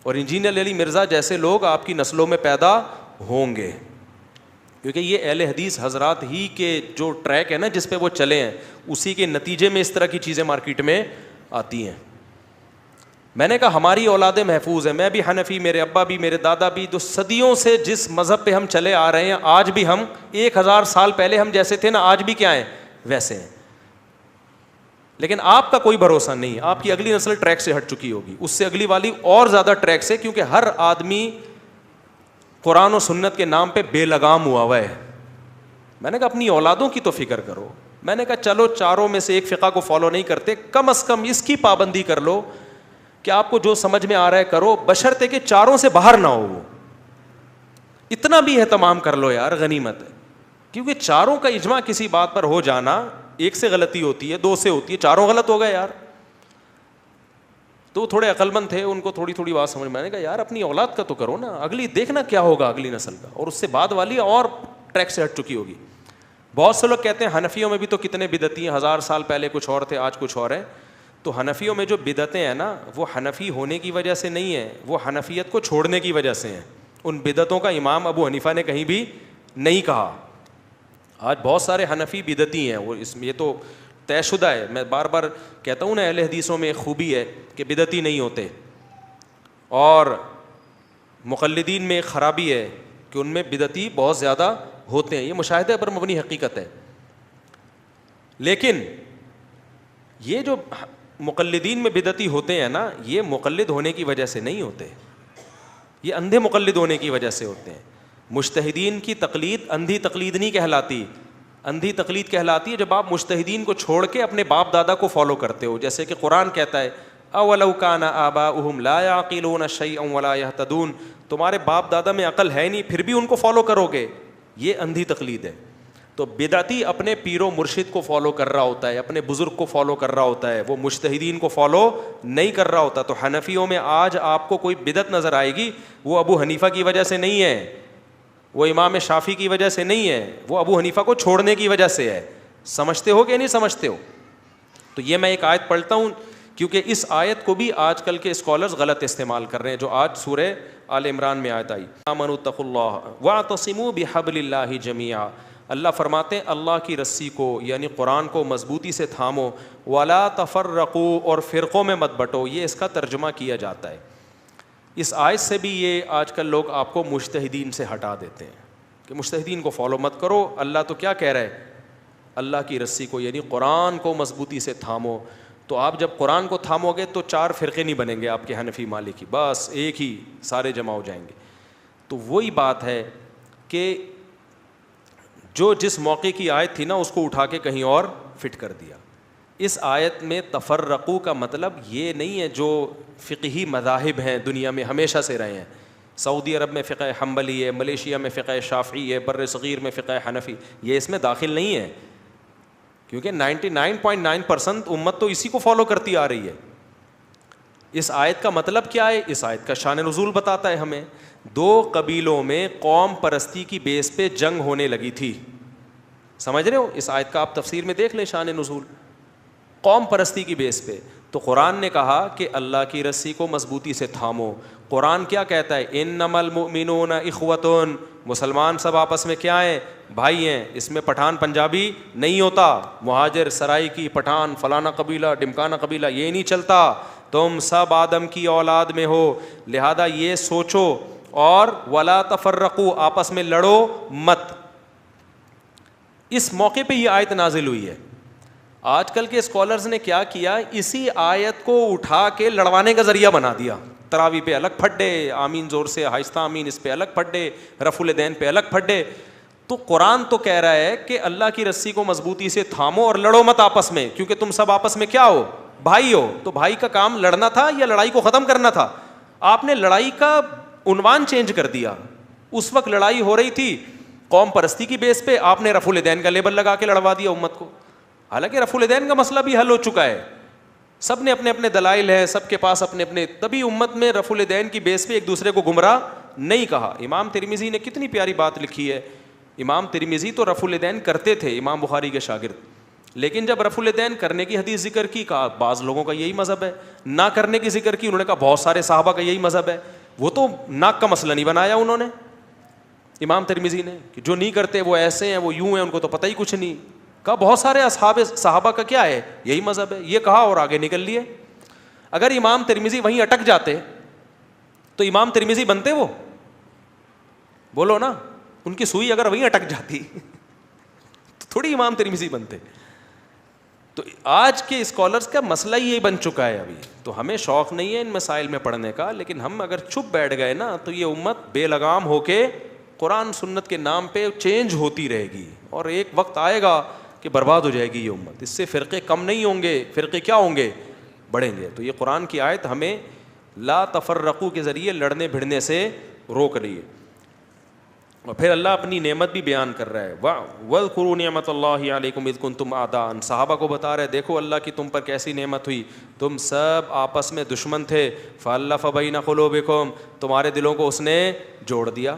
اور انجینئر علی مرزا جیسے لوگ آپ کی نسلوں میں پیدا ہوں گے, کیونکہ یہ اہل حدیث حضرات ہی کے جو ٹریک ہے نا جس پہ وہ چلے ہیں, اسی کے نتیجے میں اس طرح کی چیزیں مارکیٹ میں آتی ہیں. میں نے کہا ہماری اولادیں محفوظ ہیں, میں بھی حنفی, میرے ابا بھی, میرے دادا بھی, تو صدیوں سے جس مذہب پہ ہم چلے آ رہے ہیں, آج بھی ہم 1000 سال پہلے ہم جیسے تھے نا, آج بھی کیا ہیں ویسے ہیں. لیکن آپ کا کوئی بھروسہ نہیں, آپ کی اگلی نسل ٹریک سے ہٹ چکی ہوگی, اس سے اگلی والی اور زیادہ ٹریک سے, کیونکہ ہر آدمی قرآن و سنت کے نام پہ بے لگام ہوا ہوا ہے. میں نے کہا اپنی اولادوں کی تو فکر کرو. میں نے کہا چلو چاروں میں سے ایک فقہ کو فالو نہیں کرتے, کم از کم اس کی پابندی کر لو کہ آپ کو جو سمجھ میں آ رہا ہے کرو, بشرطے کہ چاروں سے باہر نہ ہو. وہ اتنا بھی اہتمام کر لو یار, غنیمت ہے. کیونکہ چاروں کا اجماع کسی بات پر ہو جانا, ایک سے غلطی ہوتی ہے, 2 سے ہوتی ہے, چاروں غلط ہو گئے یار. تو تھوڑے عقل مند تھے, ان کو تھوڑی تھوڑی بات سمجھ میں آنے کا, یار اپنی اولاد کا تو کرو نا, اگلی دیکھنا کیا ہوگا اگلی نسل کا, اور اس سے بعد والی اور ٹریک سے ہٹ چکی ہوگی. بہت سے لوگ کہتے ہیں حنفیوں میں بھی تو کتنے بدعتی ہیں, 1000 سال پہلے کچھ اور تھے, آج کچھ اور ہیں. تو حنفیوں میں جو بدعتیں ہیں نا, وہ حنفی ہونے کی وجہ سے نہیں ہے, وہ حنفیت کو چھوڑنے کی وجہ سے ہیں. ان بدعتوں کا امام ابو حنیفہ نے کہیں بھی نہیں کہا. آج بہت سارے حنفی بدعتی ہیں, وہ اس میں یہ تو طے شدہ ہے. میں بار بار کہتا ہوں نا, اہل حدیثوں میں ایک خوبی ہے کہ بدعتی نہیں ہوتے, اور مقلدین میں ایک خرابی ہے کہ ان میں بدعتی بہت زیادہ ہوتے ہیں. یہ مشاہدے پر مبنی حقیقت ہے. لیکن یہ جو مقلدین میں بدعتی ہوتے ہیں نا, یہ مقلد ہونے کی وجہ سے نہیں ہوتے, یہ اندھے مقلد ہونے کی وجہ سے ہوتے ہیں. مجتہدین کی تقلید اندھی تقلید نہیں کہلاتی. اندھی تقلید کہلاتی ہے جب آپ مجتہدین کو چھوڑ کے اپنے باپ دادا کو فالو کرتے ہو. جیسے کہ قرآن کہتا ہے اولو کان آباؤہم لا یعقلون شیئا ولا یہتدون, تمہارے باپ دادا میں عقل ہے نہیں پھر بھی ان کو فالو کرو گے, یہ اندھی تقلید ہے. تو بدعتی اپنے پیر و مرشد کو فالو کر رہا ہوتا ہے, اپنے بزرگ کو فالو کر رہا ہوتا ہے, وہ مجتہدین کو فالو نہیں کر رہا ہوتا. تو حنفیوں میں آج آپ کو کوئی بدعت نظر آئے گی, وہ ابو حنیفہ کی وجہ سے نہیں ہے, وہ امام شافعی کی وجہ سے نہیں ہے, وہ ابو حنیفہ کو چھوڑنے کی وجہ سے ہے. سمجھتے ہو کہ نہیں سمجھتے ہو؟ تو یہ میں ایک آیت پڑھتا ہوں کیونکہ اس آیت کو بھی آج کل کے اسکالرز غلط استعمال کر رہے ہیں, جو آج سورہ آل عمران میں آیت آئی آمنوا اتقوا اللہ واعتصموا بحبل اللہ جمیعا. اللہ فرماتے ہیں اللہ کی رسی کو یعنی قرآن کو مضبوطی سے تھامو, ولا تفرقوا اور فرقوں میں مت بٹو, یہ اس کا ترجمہ کیا جاتا ہے. اس آیت سے بھی یہ آج کل لوگ آپ کو مجتہدین سے ہٹا دیتے ہیں کہ مجتہدین کو فالو مت کرو. اللہ تو کیا کہہ رہا ہے, اللہ کی رسی کو یعنی قرآن کو مضبوطی سے تھامو. تو آپ جب قرآن کو تھامو گے تو 4 فرقے نہیں بنیں گے آپ کے حنفی مالکی, بس ایک ہی سارے جمع ہو جائیں گے. تو وہی بات ہے کہ جو جس موقع کی آیت تھی نا اس کو اٹھا کے کہیں اور فٹ کر دیا. اس آیت میں تفرقو کا مطلب یہ نہیں ہے جو فقہی مذاہب ہیں دنیا میں ہمیشہ سے رہے ہیں. سعودی عرب میں فقہ حنبلی ہے, ملیشیا میں فقہ شافعی ہے, بر صغیر میں فقہ حنفی, یہ اس میں داخل نہیں ہے کیونکہ 99.9% امت تو اسی کو فالو کرتی آ رہی ہے. اس آیت کا مطلب کیا ہے؟ اس آیت کا شان نزول بتاتا ہے ہمیں. 2 قبیلوں میں قوم پرستی کی بیس پہ جنگ ہونے لگی تھی, سمجھ رہے ہو؟ اس آیت کا آپ تفسیر میں دیکھ لیں شان نزول, قوم پرستی کی بیس پہ. تو قرآن نے کہا کہ اللہ کی رسی کو مضبوطی سے تھامو. قرآن کیا کہتا ہے؟ انما المؤمنون اخوۃ, مسلمان سب آپس میں کیا ہیں؟ بھائی ہیں. اس میں پٹھان پنجابی نہیں ہوتا, مہاجر سرائی کی پٹھان فلانا قبیلہ ڈمکانا قبیلہ یہ نہیں چلتا. تم سب آدم کی اولاد میں ہو, لہذا یہ سوچو, اور ولا تفرقوا آپس میں لڑو مت. اس موقع پہ یہ آیت نازل ہوئی ہے. آج کل کے اسکالرز نے کیا کیا, اسی آیت کو اٹھا کے لڑوانے کا ذریعہ بنا دیا. تراوی پہ الگ پھڈے, آمین زور سے آہستہ آمین اس پہ الگ پھڈے, رفع الیدین پہ الگ پھڈے. تو قرآن تو کہہ رہا ہے کہ اللہ کی رسی کو مضبوطی سے تھامو اور لڑو مت آپس میں, کیونکہ تم سب آپس میں کیا ہو؟ بھائی ہو. تو بھائی کا کام لڑنا تھا یا لڑائی کو ختم کرنا تھا؟ آپ نے لڑائی کا عنوان چینج کر دیا. اس وقت لڑائی ہو رہی تھی قوم پرستی کی بیس پہ, آپ نے رفع الیدین کا لیبل لگا کے لڑوا دیا امت کو. حالانکہ رفع الیدین کا مسئلہ بھی حل ہو چکا ہے, سب نے اپنے اپنے دلائل ہیں, سب کے پاس اپنے اپنے, تبھی امت میں رفع الیدین کی بیس پہ ایک دوسرے کو گمراہ نہیں کہا. امام ترمذی نے کتنی پیاری بات لکھی ہے. امام ترمذی تو رفع الیدین کرتے تھے, امام بخاری کے شاگرد, لیکن جب رفع الیدین کرنے کی حدیث ذکر کی, کہا بعض لوگوں کا یہی مذہب ہے. نہ کرنے کی ذکر کی, انہوں نے کہا بہت سارے صحابہ کا یہی مذہب ہے. وہ تو ناک کا مسئلہ نہیں بنایا انہوں نے, امام ترمذی نے, کہ جو نہیں کرتے وہ ایسے ہیں, وہ یوں ہیں, ان کو تو پتہ ہی کچھ نہیں. کہا بہت سارے اصحاب صحابہ کا کیا ہے, یہی مذہب ہے. یہ کہا اور آگے نکل لیے. اگر امام ترمذی وہیں اٹک جاتے تو امام ترمذی بنتے وہ؟ بولو نا, ان کی سوئی اگر وہیں اٹک جاتی تو تھوڑی امام ترمذی بنتے. تو آج کے اسکالرز کا مسئلہ ہی یہی بن چکا ہے ابھی. تو ہمیں شوق نہیں ہے ان مسائل میں پڑھنے کا, لیکن ہم اگر چھپ بیٹھ گئے نا تو یہ امت بے لگام ہو کے قرآن سنت کے نام پہ چینج ہوتی رہے گی, اور ایک وقت آئے گا کہ برباد ہو جائے گی یہ امت. اس سے فرقے کم نہیں ہوں گے, فرقے کیا ہوں گے؟ بڑھیں گے. تو یہ قرآن کی آیت ہمیں لا تفرقو کے ذریعے لڑنے بھڑنے سے روک رہی ہے. اور پھر اللہ اپنی نعمت بھی بیان کر رہا ہے, وَاذْكُرُوا نِعْمَةَ اللَّهِ عَلَيْكُمْ إِذْ كُنْتُمْ أَعْدَاءً. صحابہ کو بتا رہے دیکھو اللہ کی تم پر کیسی نعمت ہوئی, تم سب آپس میں دشمن تھے, فَأَلَّفَ بَيْنَ قُلُوبِكُمْ, تمہارے دلوں کو اس نے جوڑ دیا.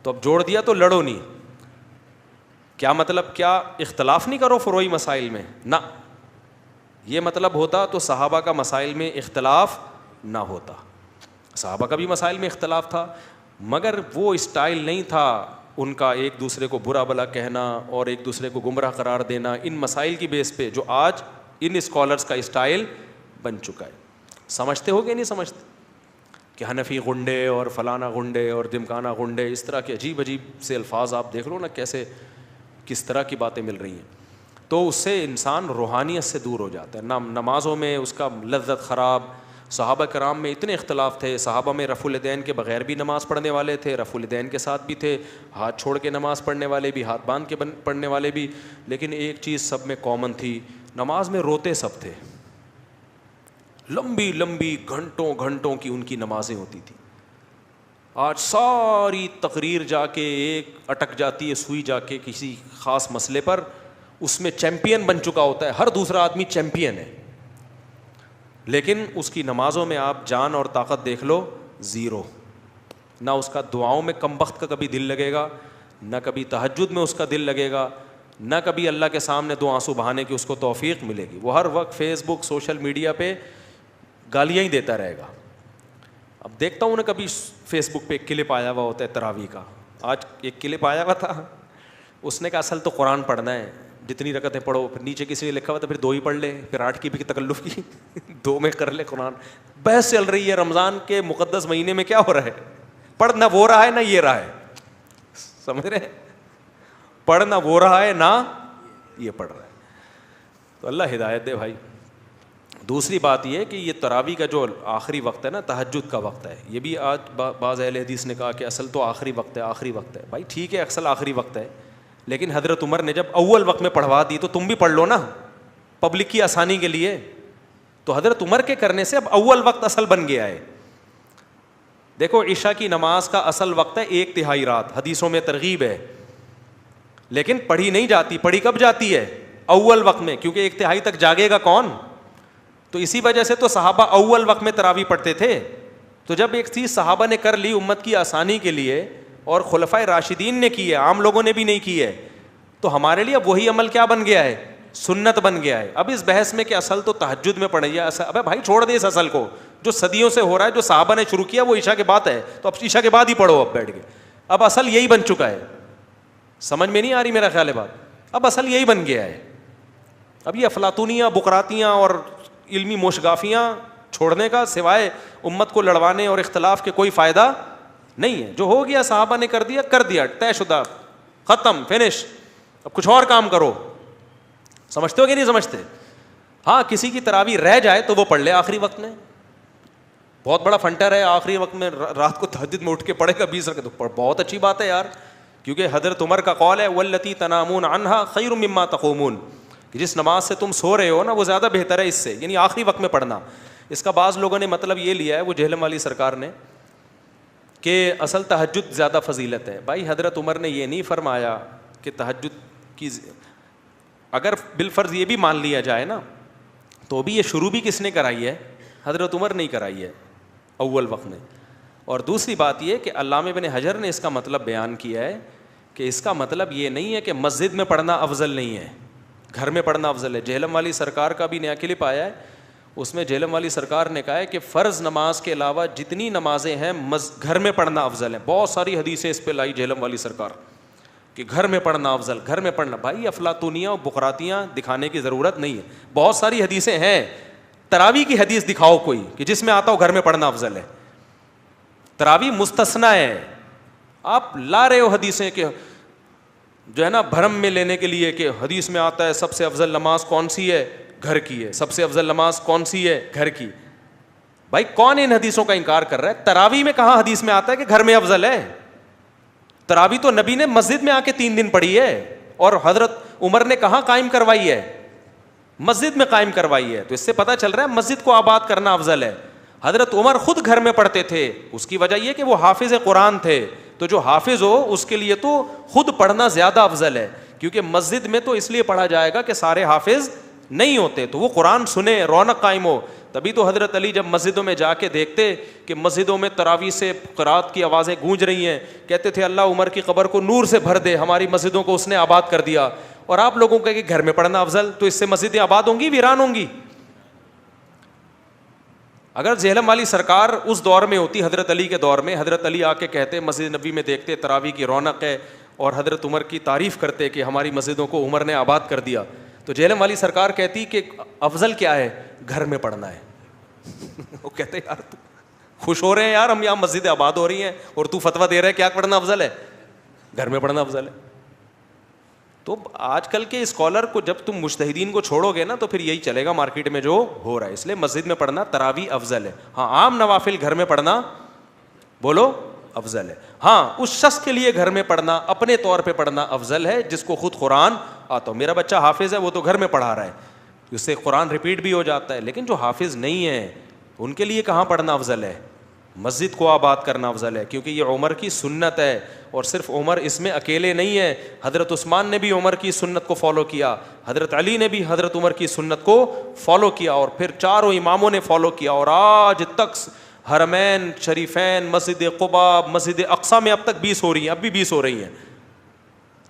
تو اب جوڑ دیا تو لڑو نہیں. کیا مطلب؟ کیا اختلاف نہیں کرو فروعی مسائل میں, نہ. یہ مطلب ہوتا تو صحابہ کا مسائل میں اختلاف نہ ہوتا. صحابہ کا بھی مسائل میں اختلاف تھا, مگر وہ اسٹائل نہیں تھا ان کا ایک دوسرے کو برا بلا کہنا اور ایک دوسرے کو گمراہ قرار دینا ان مسائل کی بیس پہ, جو آج ان اسکالرز کا اسٹائل بن چکا ہے. سمجھتے ہو کہ نہیں سمجھتے کہ حنفی غنڈے اور فلانا غنڈے اور دمکانہ غنڈے, اس طرح کے عجیب عجیب سے الفاظ آپ دیکھ لو نا کیسے کس طرح کی باتیں مل رہی ہیں. تو اس سے انسان روحانیت سے دور ہو جاتا ہے. نمازوں میں اس کا لذت خراب, صحابہ کرام میں اتنے اختلاف تھے. صحابہ میں رفع الیدین کے بغیر بھی نماز پڑھنے والے تھے, رفع الیدین کے ساتھ بھی تھے, ہاتھ چھوڑ کے نماز پڑھنے والے بھی, ہاتھ باندھ کے پڑھنے والے بھی. لیکن ایک چیز سب میں کامن تھی, نماز میں روتے سب تھے. لمبی لمبی گھنٹوں گھنٹوں کی ان کی نمازیں ہوتی تھیں. آج ساری تقریر جا کے ایک اٹک جاتی ہے سوئی جا کے کسی خاص مسئلے پر, اس میں چیمپئن بن چکا ہوتا ہے, ہر دوسرا آدمی چیمپئن ہے, لیکن اس کی نمازوں میں آپ جان اور طاقت دیکھ لو, زیرو. نہ اس کا دعاؤں میں کم وقت کا کبھی دل لگے گا, نہ کبھی تہجد میں اس کا دل لگے گا, نہ کبھی اللہ کے سامنے دو آنسو بہانے کی اس کو توفیق ملے گی. وہ ہر وقت فیس بک سوشل میڈیا پہ گالیاں ہی دیتا رہے گا. اب دیکھتا ہوں نا کبھی فیس بک پہ ایک کلپ آیا ہوا ہوتا ہے تراویح کا. آج ایک کلپ آیا ہوا تھا, اس نے کہا اصل تو قرآن پڑھنا ہے, جتنی رکعتیں پڑھو. پھر نیچے کسی نے لکھا ہوا تھا پھر 2 ہی پڑھ لے, پھر 8 کی بھی تکلف کی 2 میں کر لے قرآن. بحث چل رہی ہے رمضان کے مقدس مہینے میں کیا ہو رہا ہے. پڑھ نہ وہ رہا ہے نہ یہ رہا ہے, سمجھ رہے ہیں, پڑھ نہ وہ رہا ہے نہ یہ پڑھ رہا ہے. تو اللہ ہدایت دے بھائی. دوسری بات یہ کہ یہ تراویح کا جو آخری وقت ہے نا, تہجد کا وقت ہے, یہ بھی آج بعض اہل حدیث نے کہا کہ اصل تو آخری وقت ہے, آخری وقت ہے. بھائی ٹھیک ہے اصل آخری وقت ہے, لیکن حضرت عمر نے جب اول وقت میں پڑھوا دی تو تم بھی پڑھ لو نا پبلک کی آسانی کے لیے. تو حضرت عمر کے کرنے سے اب اول وقت اصل بن گیا ہے. دیکھو عشاء کی نماز کا اصل وقت ہے 1/3 رات, حدیثوں میں ترغیب ہے, لیکن پڑھی نہیں جاتی. پڑھی کب جاتی ہے؟ اول وقت میں, کیونکہ 1/3 تک جاگے گا کون. تو اسی وجہ سے تو صحابہ اول وقت میں تراویح پڑھتے تھے. تو جب ایک چیز صحابہ نے کر لی امت کی آسانی کے لیے اور خلفائے راشدین نے کی ہے, عام لوگوں نے بھی نہیں کی ہے, تو ہمارے لیے وہی عمل کیا بن گیا ہے؟ سنت بن گیا ہے. اب اس بحث میں کہ اصل تو تہجد میں پڑھیے, ابے بھائی چھوڑ دے اس اصل کو جو صدیوں سے ہو رہا ہے, جو صحابہ نے شروع کیا وہ عشاء کے بعد ہے, تو اب عشاء کے بعد ہی پڑھو اب بیٹھ کے. اب اصل یہی بن چکا ہے. سمجھ میں نہیں آ رہی میرا خیال ہے بات. اب اصل یہی بن گیا ہے. اب یہ افلاطونیاں بقراتیاں اور علمی موشگافیاں چھوڑنے کا سوائے امت کو لڑوانے اور اختلاف کے کوئی فائدہ نہیں ہے. جو ہو گیا صحابہ نے کر دیا, طے شدہ, ختم, فنش. اب کچھ اور کام کرو. سمجھتے ہو کہ نہیں سمجھتے؟ ہاں کسی کی تراویح رہ جائے تو وہ پڑھ لے آخری وقت میں. بہت بڑا فنٹر ہے آخری وقت میں رات کو تہجد میں اٹھ کے پڑھے گا 20 رکعت, تو بہت اچھی بات ہے یار. کیونکہ حضرت عمر کا قول ہے واللتی تنامون عنہا خیر مما تقومون, کہ جس نماز سے تم سو رہے ہو نا وہ زیادہ بہتر ہے اس سے, یعنی آخری وقت میں پڑھنا. اس کا بعض لوگوں نے مطلب یہ لیا ہے, وہ جہلم والی سرکار نے, کہ اصل تہجد زیادہ فضیلت ہے. بھائی حضرت عمر نے یہ نہیں فرمایا کہ تہجد کی, اگر بالفرض یہ بھی مان لیا جائے نا تو بھی یہ شروع بھی کس نے کرائی ہے؟ حضرت عمر نہیں کرائی ہے اول وقت میں. اور دوسری بات یہ کہ علامہ ابن حجر نے اس کا مطلب بیان کیا ہے کہ اس کا مطلب یہ نہیں ہے کہ مسجد میں پڑھنا افضل نہیں ہے, گھر میں پڑھنا افضل ہے. جہلم والی سرکار کا بھی نیا کلپ آیا ہے, اس میں جہلم والی سرکار نے کہا ہے کہ فرض نماز کے علاوہ جتنی نمازیں ہیں گھر میں پڑھنا افضل ہے. بہت ساری حدیثیں اس پہ لائی جہلم والی سرکار کہ گھر میں پڑھنا افضل, گھر میں پڑھنا. بھائی افلاطونیاں اور بقراتیاں دکھانے کی ضرورت نہیں ہے, بہت ساری حدیثیں ہیں. تراویح کی حدیث دکھاؤ کوئی کہ جس میں آتا ہو گھر میں پڑھنا افضل ہے. تراویح مستثنا ہے. آپ لا رہے ہو حدیثیں کہ جو ہے نا بھرم میں لینے کے لیے کہ حدیث میں آتا ہے سب سے افضل نماز کون سی ہے؟ گھر کی ہے. سب سے افضل نماز کون سی ہے؟ گھر کی. بھائی کون ان حدیثوں کا انکار کر رہا ہے؟ تراویح میں کہاں حدیث میں آتا ہے کہ گھر میں افضل ہے؟ تراویح تو نبی نے مسجد میں آ کے 3 دن پڑھی ہے, اور حضرت عمر نے کہاں قائم کروائی ہے؟ مسجد میں قائم کروائی ہے. تو اس سے پتہ چل رہا ہے مسجد کو آباد کرنا افضل ہے. حضرت عمر خود گھر میں پڑھتے تھے, اس کی وجہ یہ کہ وہ حافظ قرآن تھے. تو جو حافظ ہو اس کے لیے تو خود پڑھنا زیادہ افضل ہے, کیونکہ مسجد میں تو اس لیے پڑھا جائے گا کہ سارے حافظ نہیں ہوتے, تو وہ قرآن سنے, رونق قائم ہو. تبھی تو حضرت علی جب مسجدوں میں جا کے دیکھتے کہ مسجدوں میں تراویح سے قرات کی آوازیں گونج رہی ہیں, کہتے تھے اللہ عمر کی قبر کو نور سے بھر دے, ہماری مسجدوں کو اس نے آباد کر دیا. اور آپ لوگوں کا کہ گھر میں پڑھنا افضل, تو اس سے مسجدیں آباد ہوں گی ویران ہوں گی؟ اگر جہلم والی سرکار اس دور میں ہوتی, حضرت علی کے دور میں, حضرت علی آ کے کہتے مسجد نبی میں دیکھتے تراویح کی رونق ہے, اور حضرت عمر کی تعریف کرتے کہ ہماری مسجدوں کو عمر نے آباد کر دیا, تو جہلم والی سرکار کہتی کہ افضل کیا ہے؟ گھر میں پڑھنا ہے. وہ کہتے یار تو خوش ہو رہے ہیں یار, ہم یہاں مسجدیں آباد ہو رہی ہیں اور تو فتویٰ دے رہے کیا پڑھنا افضل ہے؟ گھر میں پڑھنا افضل ہے. تو آج کل کے اسکالر کو جب تم مجتہدین کو چھوڑو گے نا تو پھر یہی چلے گا مارکیٹ میں جو ہو رہا ہے. اس لیے مسجد میں پڑھنا تراویح افضل ہے. ہاں عام نوافل گھر میں پڑھنا بولو افضل ہے. ہاں اس شخص کے لیے گھر میں پڑھنا اپنے طور پہ پڑھنا افضل ہے جس کو خود قرآن آتا ہو. میرا بچہ حافظ ہے, وہ تو گھر میں پڑھا رہا ہے, اس سے قرآن ریپیٹ بھی ہو جاتا ہے. لیکن جو حافظ نہیں ہے ان کے لیے کہاں پڑھنا افضل ہے؟ مسجد کو آباد کرنا افضل ہے, کیونکہ یہ عمر کی سنت ہے. اور صرف عمر اس میں اکیلے نہیں ہے, حضرت عثمان نے بھی عمر کی سنت کو فالو کیا, حضرت علی نے بھی حضرت عمر کی سنت کو فالو کیا, اور پھر چاروں اماموں نے فالو کیا. اور آج تک حرمین شریفین, مسجد قباء, مسجد اقصی میں اب تک 20 ہو رہی ہیں, اب بھی 20 ہو رہی ہیں.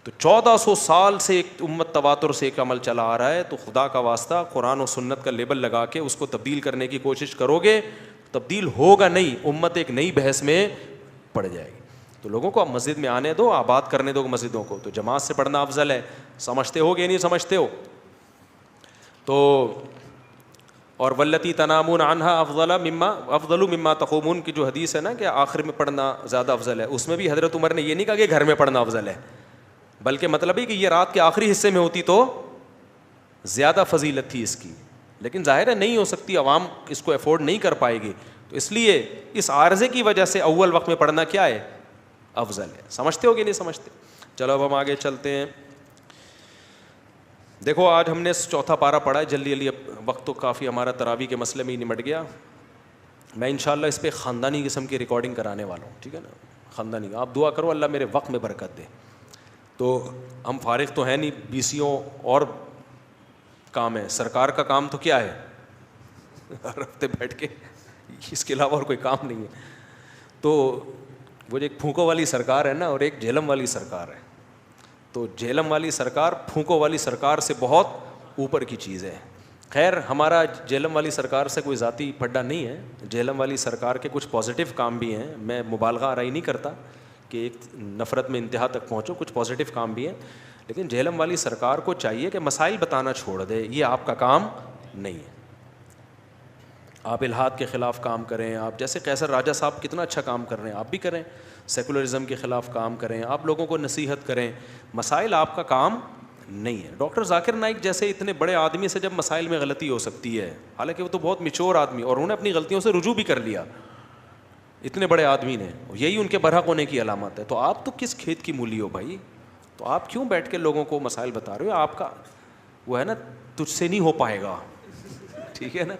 تو 1400 سال سے ایک امت تواتر سے ایک عمل چلا آ رہا ہے. تو خدا کا واسطہ قرآن و سنت کا لیبل لگا کے اس کو تبدیل کرنے کی کوشش کرو گے, تبدیل ہوگا نہیں, امت ایک نئی بحث میں پڑ جائے گی. تو لوگوں کو اب مسجد میں آنے دو, آباد کرنے دو مسجدوں کو. تو جماعت سے پڑھنا افضل ہے. سمجھتے ہو کہ نہیں سمجھتے ہو؟ تو اور واللتی تنامون عنہا افضل مما تقومون کی جو حدیث ہے نا کہ آخر میں پڑھنا زیادہ افضل ہے, اس میں بھی حضرت عمر نے یہ نہیں کہا کہ گھر میں پڑھنا افضل ہے, بلکہ مطلب ہے کہ یہ رات کے آخری حصے میں ہوتی تو زیادہ فضیلت تھی اس کی. لیکن ظاہر ہے نہیں ہو سکتی, عوام اس کو افورڈ نہیں کر پائے گی, تو اس لیے اس عارضے کی وجہ سے اول وقت میں پڑھنا کیا ہے؟ افضل ہے. سمجھتے ہو کہ نہیں سمجھتے؟ چلو اب ہم آگے چلتے ہیں. دیکھو آج ہم نے چوتھا پارہ پڑھا ہے جلدی جلدی, اب وقت تو کافی ہمارا تراویح کے مسئلے میں ہی نمٹ گیا. میں انشاءاللہ اس پہ خاندانی قسم کی ریکارڈنگ کرانے والا ہوں, ٹھیک ہے نا؟ خاندانی, آپ دعا کرو اللہ میرے وقت میں برکت دے. تو ہم فارغ تو ہیں نہیں, BCO اور کام ہے, سرکار کا کام تو کیا ہے؟ ہر ہفتے بیٹھ کے, اس کے علاوہ اور کوئی کام نہیں ہے. تو وہ جو ایک پھونکو والی سرکار ہے نا, اور ایک جہلم والی سرکار ہے. تو جہلم والی سرکار پھونکو والی سرکار سے بہت اوپر کی چیز ہے. خیر ہمارا جہلم والی سرکار سے کوئی ذاتی پھڈا نہیں ہے. جہلم والی سرکار کے کچھ پازیٹیو کام بھی ہیں, میں مبالغہ آرائی نہیں کرتا کہ ایک نفرت میں انتہا تک پہنچو, کچھ پازیٹیو کام بھی ہیں. لیکن جہلم والی سرکار کو چاہیے کہ مسائل بتانا چھوڑ دے, یہ آپ کا کام نہیں ہے. آپ الحاد کے خلاف کام کریں, آپ جیسے قیصر راجہ صاحب کتنا اچھا کام کر رہے ہیں, آپ بھی کریں. سیکولرزم کے خلاف کام کریں, آپ لوگوں کو نصیحت کریں. مسائل آپ کا کام نہیں ہے. ڈاکٹر ذاکر نائک جیسے اتنے بڑے آدمی سے جب مسائل میں غلطی ہو سکتی ہے, حالانکہ وہ تو بہت میچور آدمی, اور انہوں نے اپنی غلطیوں سے رجوع بھی کر لیا, اتنے بڑے آدمی نے, یہی ان کے برحق ہونے کی علامت ہے. تو آپ تو کس کھیت کی مولی ہو بھائی؟ تو آپ کیوں بیٹھ کے لوگوں کو مسائل بتا رہے ہو؟ آپ کا وہ ہے نا, تجھ سے نہیں ہو پائے گا, ٹھیک ہے نا,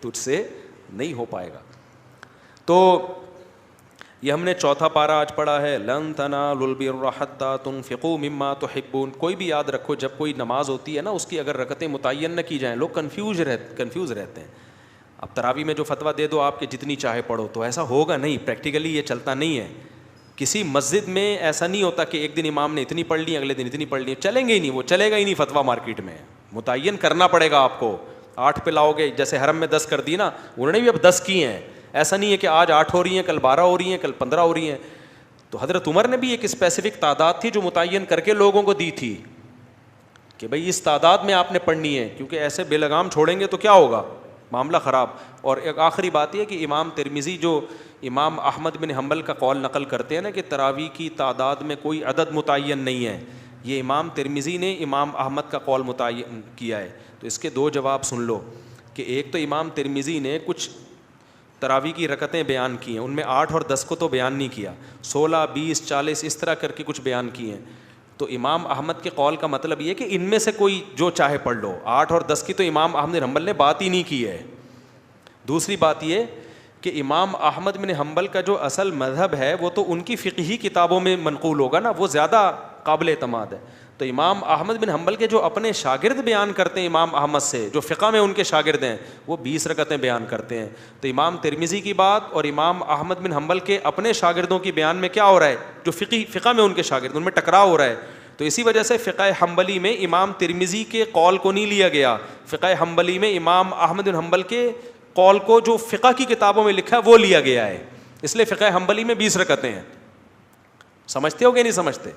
تجھ سے نہیں ہو پائے گا. تو یہ ہم نے چوتھا پارہ آج پڑھا ہے, لن تنالوا البر حتى تنفقوا مما تحبون. کوئی بھی یاد رکھو, جب کوئی نماز ہوتی ہے نا, اس کی اگر رکعتیں متعین نہ کی جائیں, لوگ کنفیوز رہتے ہیں. اب تراویح میں جو فتویٰ دے دو آپ کے جتنی چاہے پڑھو, تو ایسا ہوگا نہیں, پریکٹیکلی یہ چلتا نہیں ہے. کسی مسجد میں ایسا نہیں ہوتا کہ ایک دن امام نے اتنی پڑھ لی, اگلے دن اتنی پڑھ لی, چلیں گے ہی نہیں, وہ چلے گا ہی نہیں فتویٰ مارکیٹ میں. متعین کرنا پڑے گا آپ کو. 8 پہ لاؤ گے, جیسے حرم میں 10 کر دی نا, انہوں نے بھی اب 10 کی ہیں. ایسا نہیں ہے کہ آج 8 ہو رہی ہیں, کل 12 ہو رہی ہیں, کل 15 ہو رہی ہیں. تو حضرت عمر نے بھی ایک اسپیسیفک تعداد تھی جو متعین کر کے لوگوں کو دی تھی کہ بھئی اس تعداد میں آپ نے پڑھنی ہے, کیونکہ ایسے بے لگام چھوڑیں گے تو کیا ہوگا, معاملہ خراب. اور ایک آخری بات یہ کہ امام ترمذی جو امام احمد بن حنبل کا قول نقل کرتے ہیں نا کہ تراویح کی تعداد میں کوئی عدد متعین نہیں ہے, یہ امام ترمذی نے امام احمد کا قول متعین کیا ہے. تو اس کے 2 جواب سن لو کہ ایک تو امام ترمذی نے کچھ تراویح کی رکعتیں بیان کی ہیں, ان میں 8 اور 10 کو تو بیان نہیں کیا, 16, 20, 40 اس طرح کر کے کچھ بیان کیے ہیں. تو امام احمد کے قول کا مطلب یہ کہ ان میں سے کوئی جو چاہے پڑھ لو. 8 اور 10 کی تو امام احمد بن حنبل نے بات ہی نہیں کی ہے. دوسری بات یہ کہ امام احمد بن حنبل کا جو اصل مذہب ہے وہ تو ان کی فقہی کتابوں میں منقول ہوگا نا, وہ زیادہ قابل اعتماد ہے. تو امام احمد بن حنبل کے جو اپنے شاگرد بیان کرتے ہیں امام احمد سے, جو فقہ میں ان کے شاگرد ہیں, وہ 20 رکعتیں بیان کرتے ہیں. تو امام ترمذی کی بات اور امام احمد بن حنبل کے اپنے شاگردوں کی بیان میں کیا ہو رہا ہے, جو فقہ میں ان کے شاگرد, ان میں ٹکراؤ ہو رہا ہے. تو اسی وجہ سے فقہ حنبلی میں امام ترمذی کے قول کو نہیں لیا گیا, فقہ حنبلی میں امام احمد بن حنبل کے قول کو جو فقہ کی کتابوں میں لکھا ہے وہ لیا گیا ہے. اس لیے فقہ حنبلی میں 20 رکعتیں ہیں. سمجھتے ہو کہ نہیں سمجھتے؟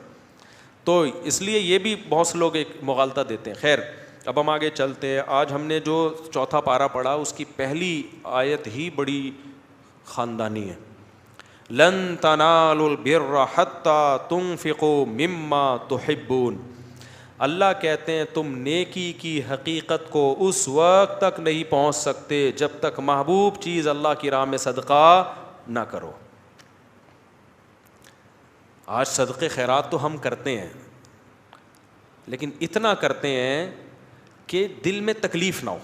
تو اس لیے یہ بھی بہت سے لوگ ایک مغالطہ دیتے ہیں. خیر اب ہم آگے چلتے ہیں. آج ہم نے جو چوتھا پارہ پڑھا اس کی پہلی آیت ہی بڑی خاندانی ہے. لن تنالوا البر حتى تنفقوا مما تحبون. اللہ کہتے ہیں تم نیکی کی حقیقت کو اس وقت تک نہیں پہنچ سکتے جب تک محبوب چیز اللہ کی راہ میں صدقہ نہ کرو. آج صدقے خیرات تو ہم کرتے ہیں, لیکن اتنا کرتے ہیں کہ دل میں تکلیف نہ ہو.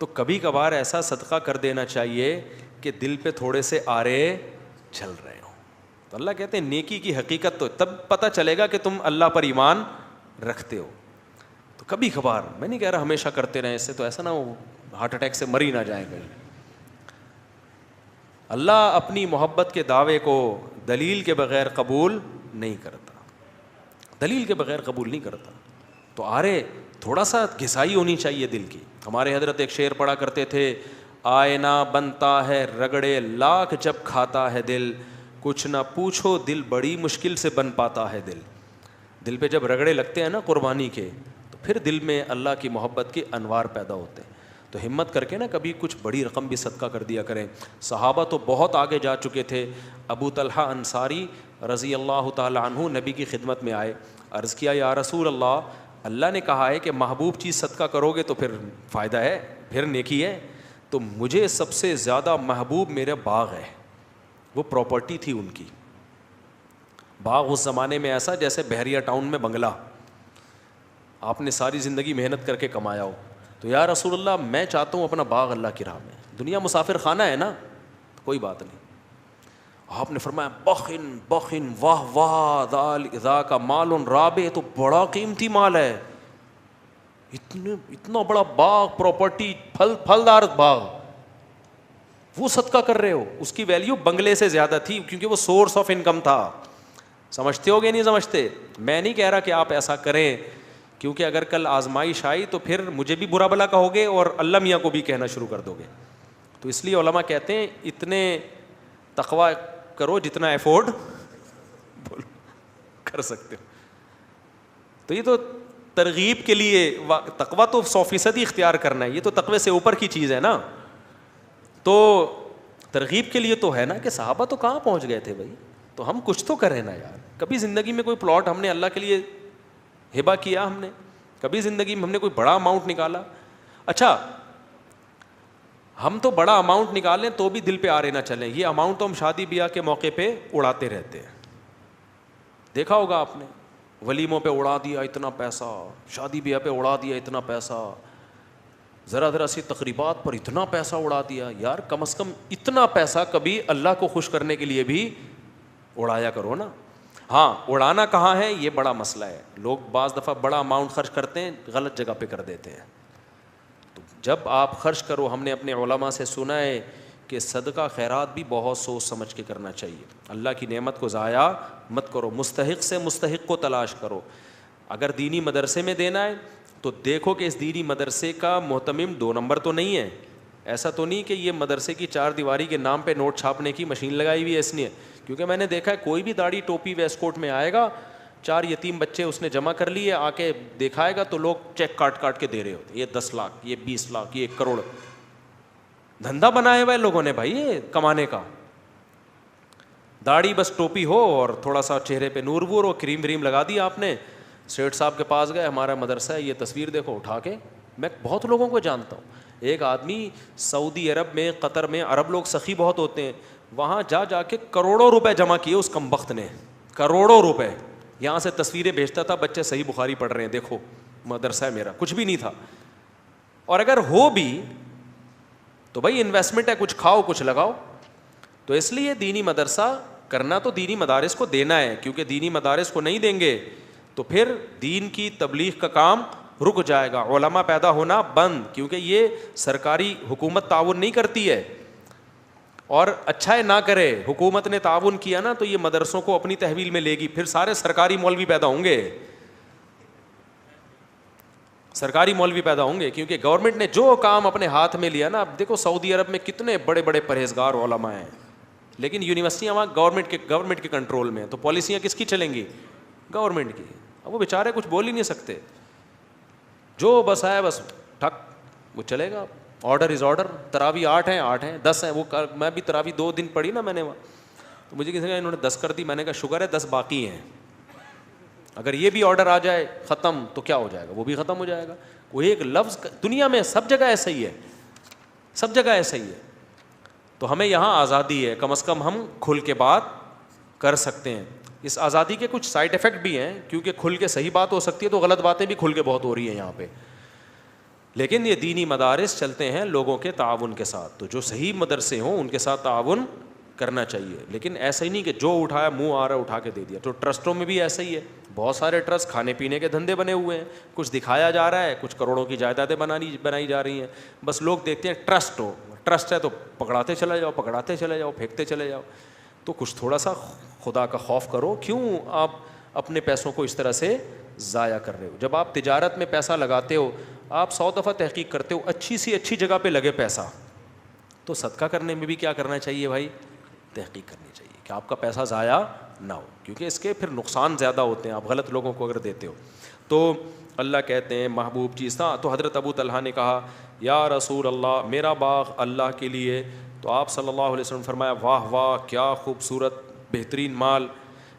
تو کبھی کبھار ایسا صدقہ کر دینا چاہیے کہ دل پہ تھوڑے سے آرے چل رہے ہوں. تو اللہ کہتے ہیں نیکی کی حقیقت تو تب پتہ چلے گا کہ تم اللہ پر ایمان رکھتے ہو. تو کبھی کبھار, میں نہیں کہہ رہا ہمیشہ کرتے رہیں, اس سے تو ایسا نہ ہو ہارٹ اٹیک سے مر ہی نہ جائیں کہیں. اللہ اپنی محبت کے دعوے کو دلیل کے بغیر قبول نہیں کرتا, دلیل کے بغیر قبول نہیں کرتا. تو آرے تھوڑا سا گھسائی ہونی چاہیے دل کی. ہمارے حضرت ایک شعر پڑھا کرتے تھے, آئینہ بنتا ہے رگڑے لاکھ جب کھاتا ہے دل, کچھ نہ پوچھو دل بڑی مشکل سے بن پاتا ہے دل. دل پہ جب رگڑے لگتے ہیں نا قربانی کے, تو پھر دل میں اللہ کی محبت کے انوار پیدا ہوتے ہیں. تو ہمت کر کے نا کبھی کچھ بڑی رقم بھی صدقہ کر دیا کریں. صحابہ تو بہت آگے جا چکے تھے. ابو طلحہ انصاری رضی اللہ تعالی عنہ نبی کی خدمت میں آئے, عرض کیا یا رسول اللہ, اللہ نے کہا ہے کہ محبوب چیز صدقہ کرو گے تو پھر فائدہ ہے, پھر نیکی ہے. تو مجھے سب سے زیادہ محبوب میرے باغ ہے. وہ پراپرٹی تھی ان کی. باغ اس زمانے میں ایسا جیسے بحریہ ٹاؤن میں بنگلہ, آپ نے ساری زندگی محنت کر کے کمایا ہو. تو یا رسول اللہ میں چاہتا ہوں اپنا باغ اللہ کی راہ میں. دنیا مسافر خانہ ہے نا, کوئی بات نہیں. آپ نے فرمایا بخن بخن واہ واہ ذا کا مال رابع, تو بڑا قیمتی مال ہے. اتنا بڑا باغ, پراپرٹی, پھلدار باغ, وہ صدقہ کر رہے ہو. اس کی ویلیو بنگلے سے زیادہ تھی کیونکہ وہ سورس آف انکم تھا. سمجھتے ہو گے نہیں سمجھتے؟ میں نہیں کہہ رہا کہ آپ ایسا کریں, کیونکہ اگر کل آزمائش آئی تو پھر مجھے بھی برا بھلا کہو گے اور اللہ میاں کو بھی کہنا شروع کر دو گے. تو اس لیے علماء کہتے ہیں اتنے تقویٰ کرو جتنا ایفورڈ کر سکتے ہو. تو یہ تو ترغیب کے لیے, تقویٰ تو 100% اختیار کرنا ہے, یہ تو تقوی سے اوپر کی چیز ہے نا. تو ترغیب کے لیے تو ہے نا کہ صحابہ تو کہاں پہنچ گئے تھے بھائی, تو ہم کچھ تو کریں نا یار. کبھی زندگی میں کوئی پلاٹ ہم نے اللہ کے لیے ہبہ کیا, ہم نے کبھی زندگی میں ہم نے کوئی بڑا اماؤنٹ نکالا. اچھا ہم تو بڑا اماؤنٹ نکالیں تو بھی دل پہ آرے نہ چلیں. یہ اماؤنٹ تو ہم شادی بیاہ کے موقع پہ اڑاتے رہتے ہیں. دیکھا ہوگا آپ نے, ولیموں پہ اڑا دیا اتنا پیسہ, شادی بیاہ پہ اڑا دیا اتنا پیسہ, ذرا سی تقریبات پر اتنا پیسہ اڑا دیا. یار کم از کم اتنا پیسہ کبھی اللہ کو خوش کرنے کے لیے بھی اڑایا کرو نا. ہاں اڑانا کہاں ہے یہ بڑا مسئلہ ہے. لوگ بعض دفعہ بڑا اماؤنٹ خرچ کرتے ہیں, غلط جگہ پہ کر دیتے ہیں. تو جب آپ خرچ کرو, ہم نے اپنے علماء سے سنا ہے کہ صدقہ خیرات بھی بہت سوچ سمجھ کے کرنا چاہیے. اللہ کی نعمت کو ضائع مت کرو, مستحق سے مستحق کو تلاش کرو. اگر دینی مدرسے میں دینا ہے تو دیکھو کہ اس دینی مدرسے کا محتمم 2 نمبر تو نہیں ہے. ایسا تو نہیں کہ یہ مدرسے کی 4 دیواری کے نام پہ نوٹ چھاپنے کی مشین لگائی ہوئی ہے, اس لیے. کیونکہ میں نے دیکھا ہے کوئی بھی داڑھی ٹوپی ویسٹ کوٹ میں آئے گا, 4 یتیم بچے اس نے جمع کر لیے, آ کے دکھائے گا تو لوگ چیک کاٹ کے دے رہے ہوتے. یہ 10 لاکھ, یہ 20 لاکھ, یہ 1 کروڑ. دھندا بنایا ہوا ہے لوگوں نے بھائی یہ کمانے کا. داڑھی بس ٹوپی ہو اور تھوڑا سا چہرے پہ نور وور ہو, کریم وریم لگا دیا آپ نے, سیٹ صاحب کے پاس گئے, ہمارا مدرسہ ہے, یہ تصویر دیکھو اٹھا کے. میں بہت لوگوں کو جانتا ہوں. ایک آدمی سعودی عرب میں, قطر میں, عرب لوگ سخی بہت ہوتے ہیں, وہاں جا کے کروڑوں روپے جمع کیے اس کمبخت نے, کروڑوں روپے. یہاں سے تصویریں بھیجتا تھا, بچے صحیح بخاری پڑھ رہے ہیں, دیکھو مدرسہ ہے میرا. کچھ بھی نہیں تھا. اور اگر ہو بھی تو بھائی انویسٹمنٹ ہے, کچھ کھاؤ کچھ لگاؤ. تو اس لیے دینی مدرسہ کرنا تو دینی مدارس کو دینا ہے, کیونکہ دینی مدارس کو نہیں دیں گے تو پھر دین کی تبلیغ کا کام رک جائے گا, علماء پیدا ہونا بند. کیونکہ یہ سرکاری حکومت تعاون نہیں کرتی ہے, اور اچھا ہے نہ کرے. حکومت نے تعاون کیا نا تو یہ مدرسوں کو اپنی تحویل میں لے گی, پھر سارے سرکاری مولوی پیدا ہوں گے, سرکاری مولوی پیدا ہوں گے. کیونکہ گورنمنٹ نے جو کام اپنے ہاتھ میں لیا نا, اب دیکھو سعودی عرب میں کتنے بڑے بڑے پرہیزگار علماء ہیں, لیکن یونیورسٹیاں وہاں گورنمنٹ کے کنٹرول میں ہیں. تو پالیسیاں کس کی چلیں گی؟ گورنمنٹ کی. اب وہ بیچارے کچھ بول ہی نہیں سکتے, جو بس ہے بس ٹھک وہ چلے گا. Order is order. تراوی 8 ہیں 10 ہیں. وہ میں بھی تراوی 2 دن پڑھی نا میں نے وہاں, تو مجھے کسی نے انہوں نے 10 کر دی. میں نے کہا شکر ہے 10 باقی ہیں. اگر یہ بھی آرڈر آ جائے ختم تو کیا ہو جائے گا, وہ بھی ختم ہو جائے گا. کوئی ایک لفظ دنیا میں سب جگہ ایسا ہی ہے, سب جگہ ایسا ہی ہے. تو ہمیں یہاں آزادی ہے, کم از کم ہم کھل کے بات کر سکتے ہیں. اس آزادی کے کچھ سائڈ افیکٹ بھی ہیں, کیونکہ کھل کے صحیح بات ہو سکتی ہے تو غلط باتیں بھی کھل کے بہت ہو رہی ہیں یہاں پہ. لیکن یہ دینی مدارس چلتے ہیں لوگوں کے تعاون کے ساتھ, تو جو صحیح مدرسے ہوں ان کے ساتھ تعاون کرنا چاہیے. لیکن ایسا ہی نہیں کہ جو اٹھایا منہ آ رہا اٹھا کے دے دیا. تو ٹرسٹوں میں بھی ایسا ہی ہے, بہت سارے ٹرسٹ کھانے پینے کے دھندے بنے ہوئے ہیں, کچھ دکھایا جا رہا ہے, کچھ کروڑوں کی جائیدادیں بنائی جا رہی ہیں. بس لوگ دیکھتے ہیں ٹرسٹ ہے تو پکڑاتے چلے جاؤ, پھینکتے چلے جاؤ. تو کچھ تھوڑا سا خدا کا خوف کرو, کیوں آپ اپنے پیسوں کو اس طرح سے ضائع کر رہے ہو. جب آپ تجارت میں پیسہ لگاتے ہو, آپ 100 دفعہ تحقیق کرتے ہو اچھی سی اچھی جگہ پہ لگے پیسہ, تو صدقہ کرنے میں بھی کیا کرنا چاہیے بھائی, تحقیق کرنی چاہیے کہ آپ کا پیسہ ضائع نہ ہو, کیونکہ اس کے پھر نقصان زیادہ ہوتے ہیں آپ غلط لوگوں کو اگر دیتے ہو. تو اللہ کہتے ہیں محبوب چیز تھا. تو حضرت ابو طلحہ نے کہا یا رسول اللہ, میرا باغ اللہ کے لیے. تو آپ صلی اللہ علیہ وسلم فرمایا واہ واہ کیا خوبصورت بہترین مال.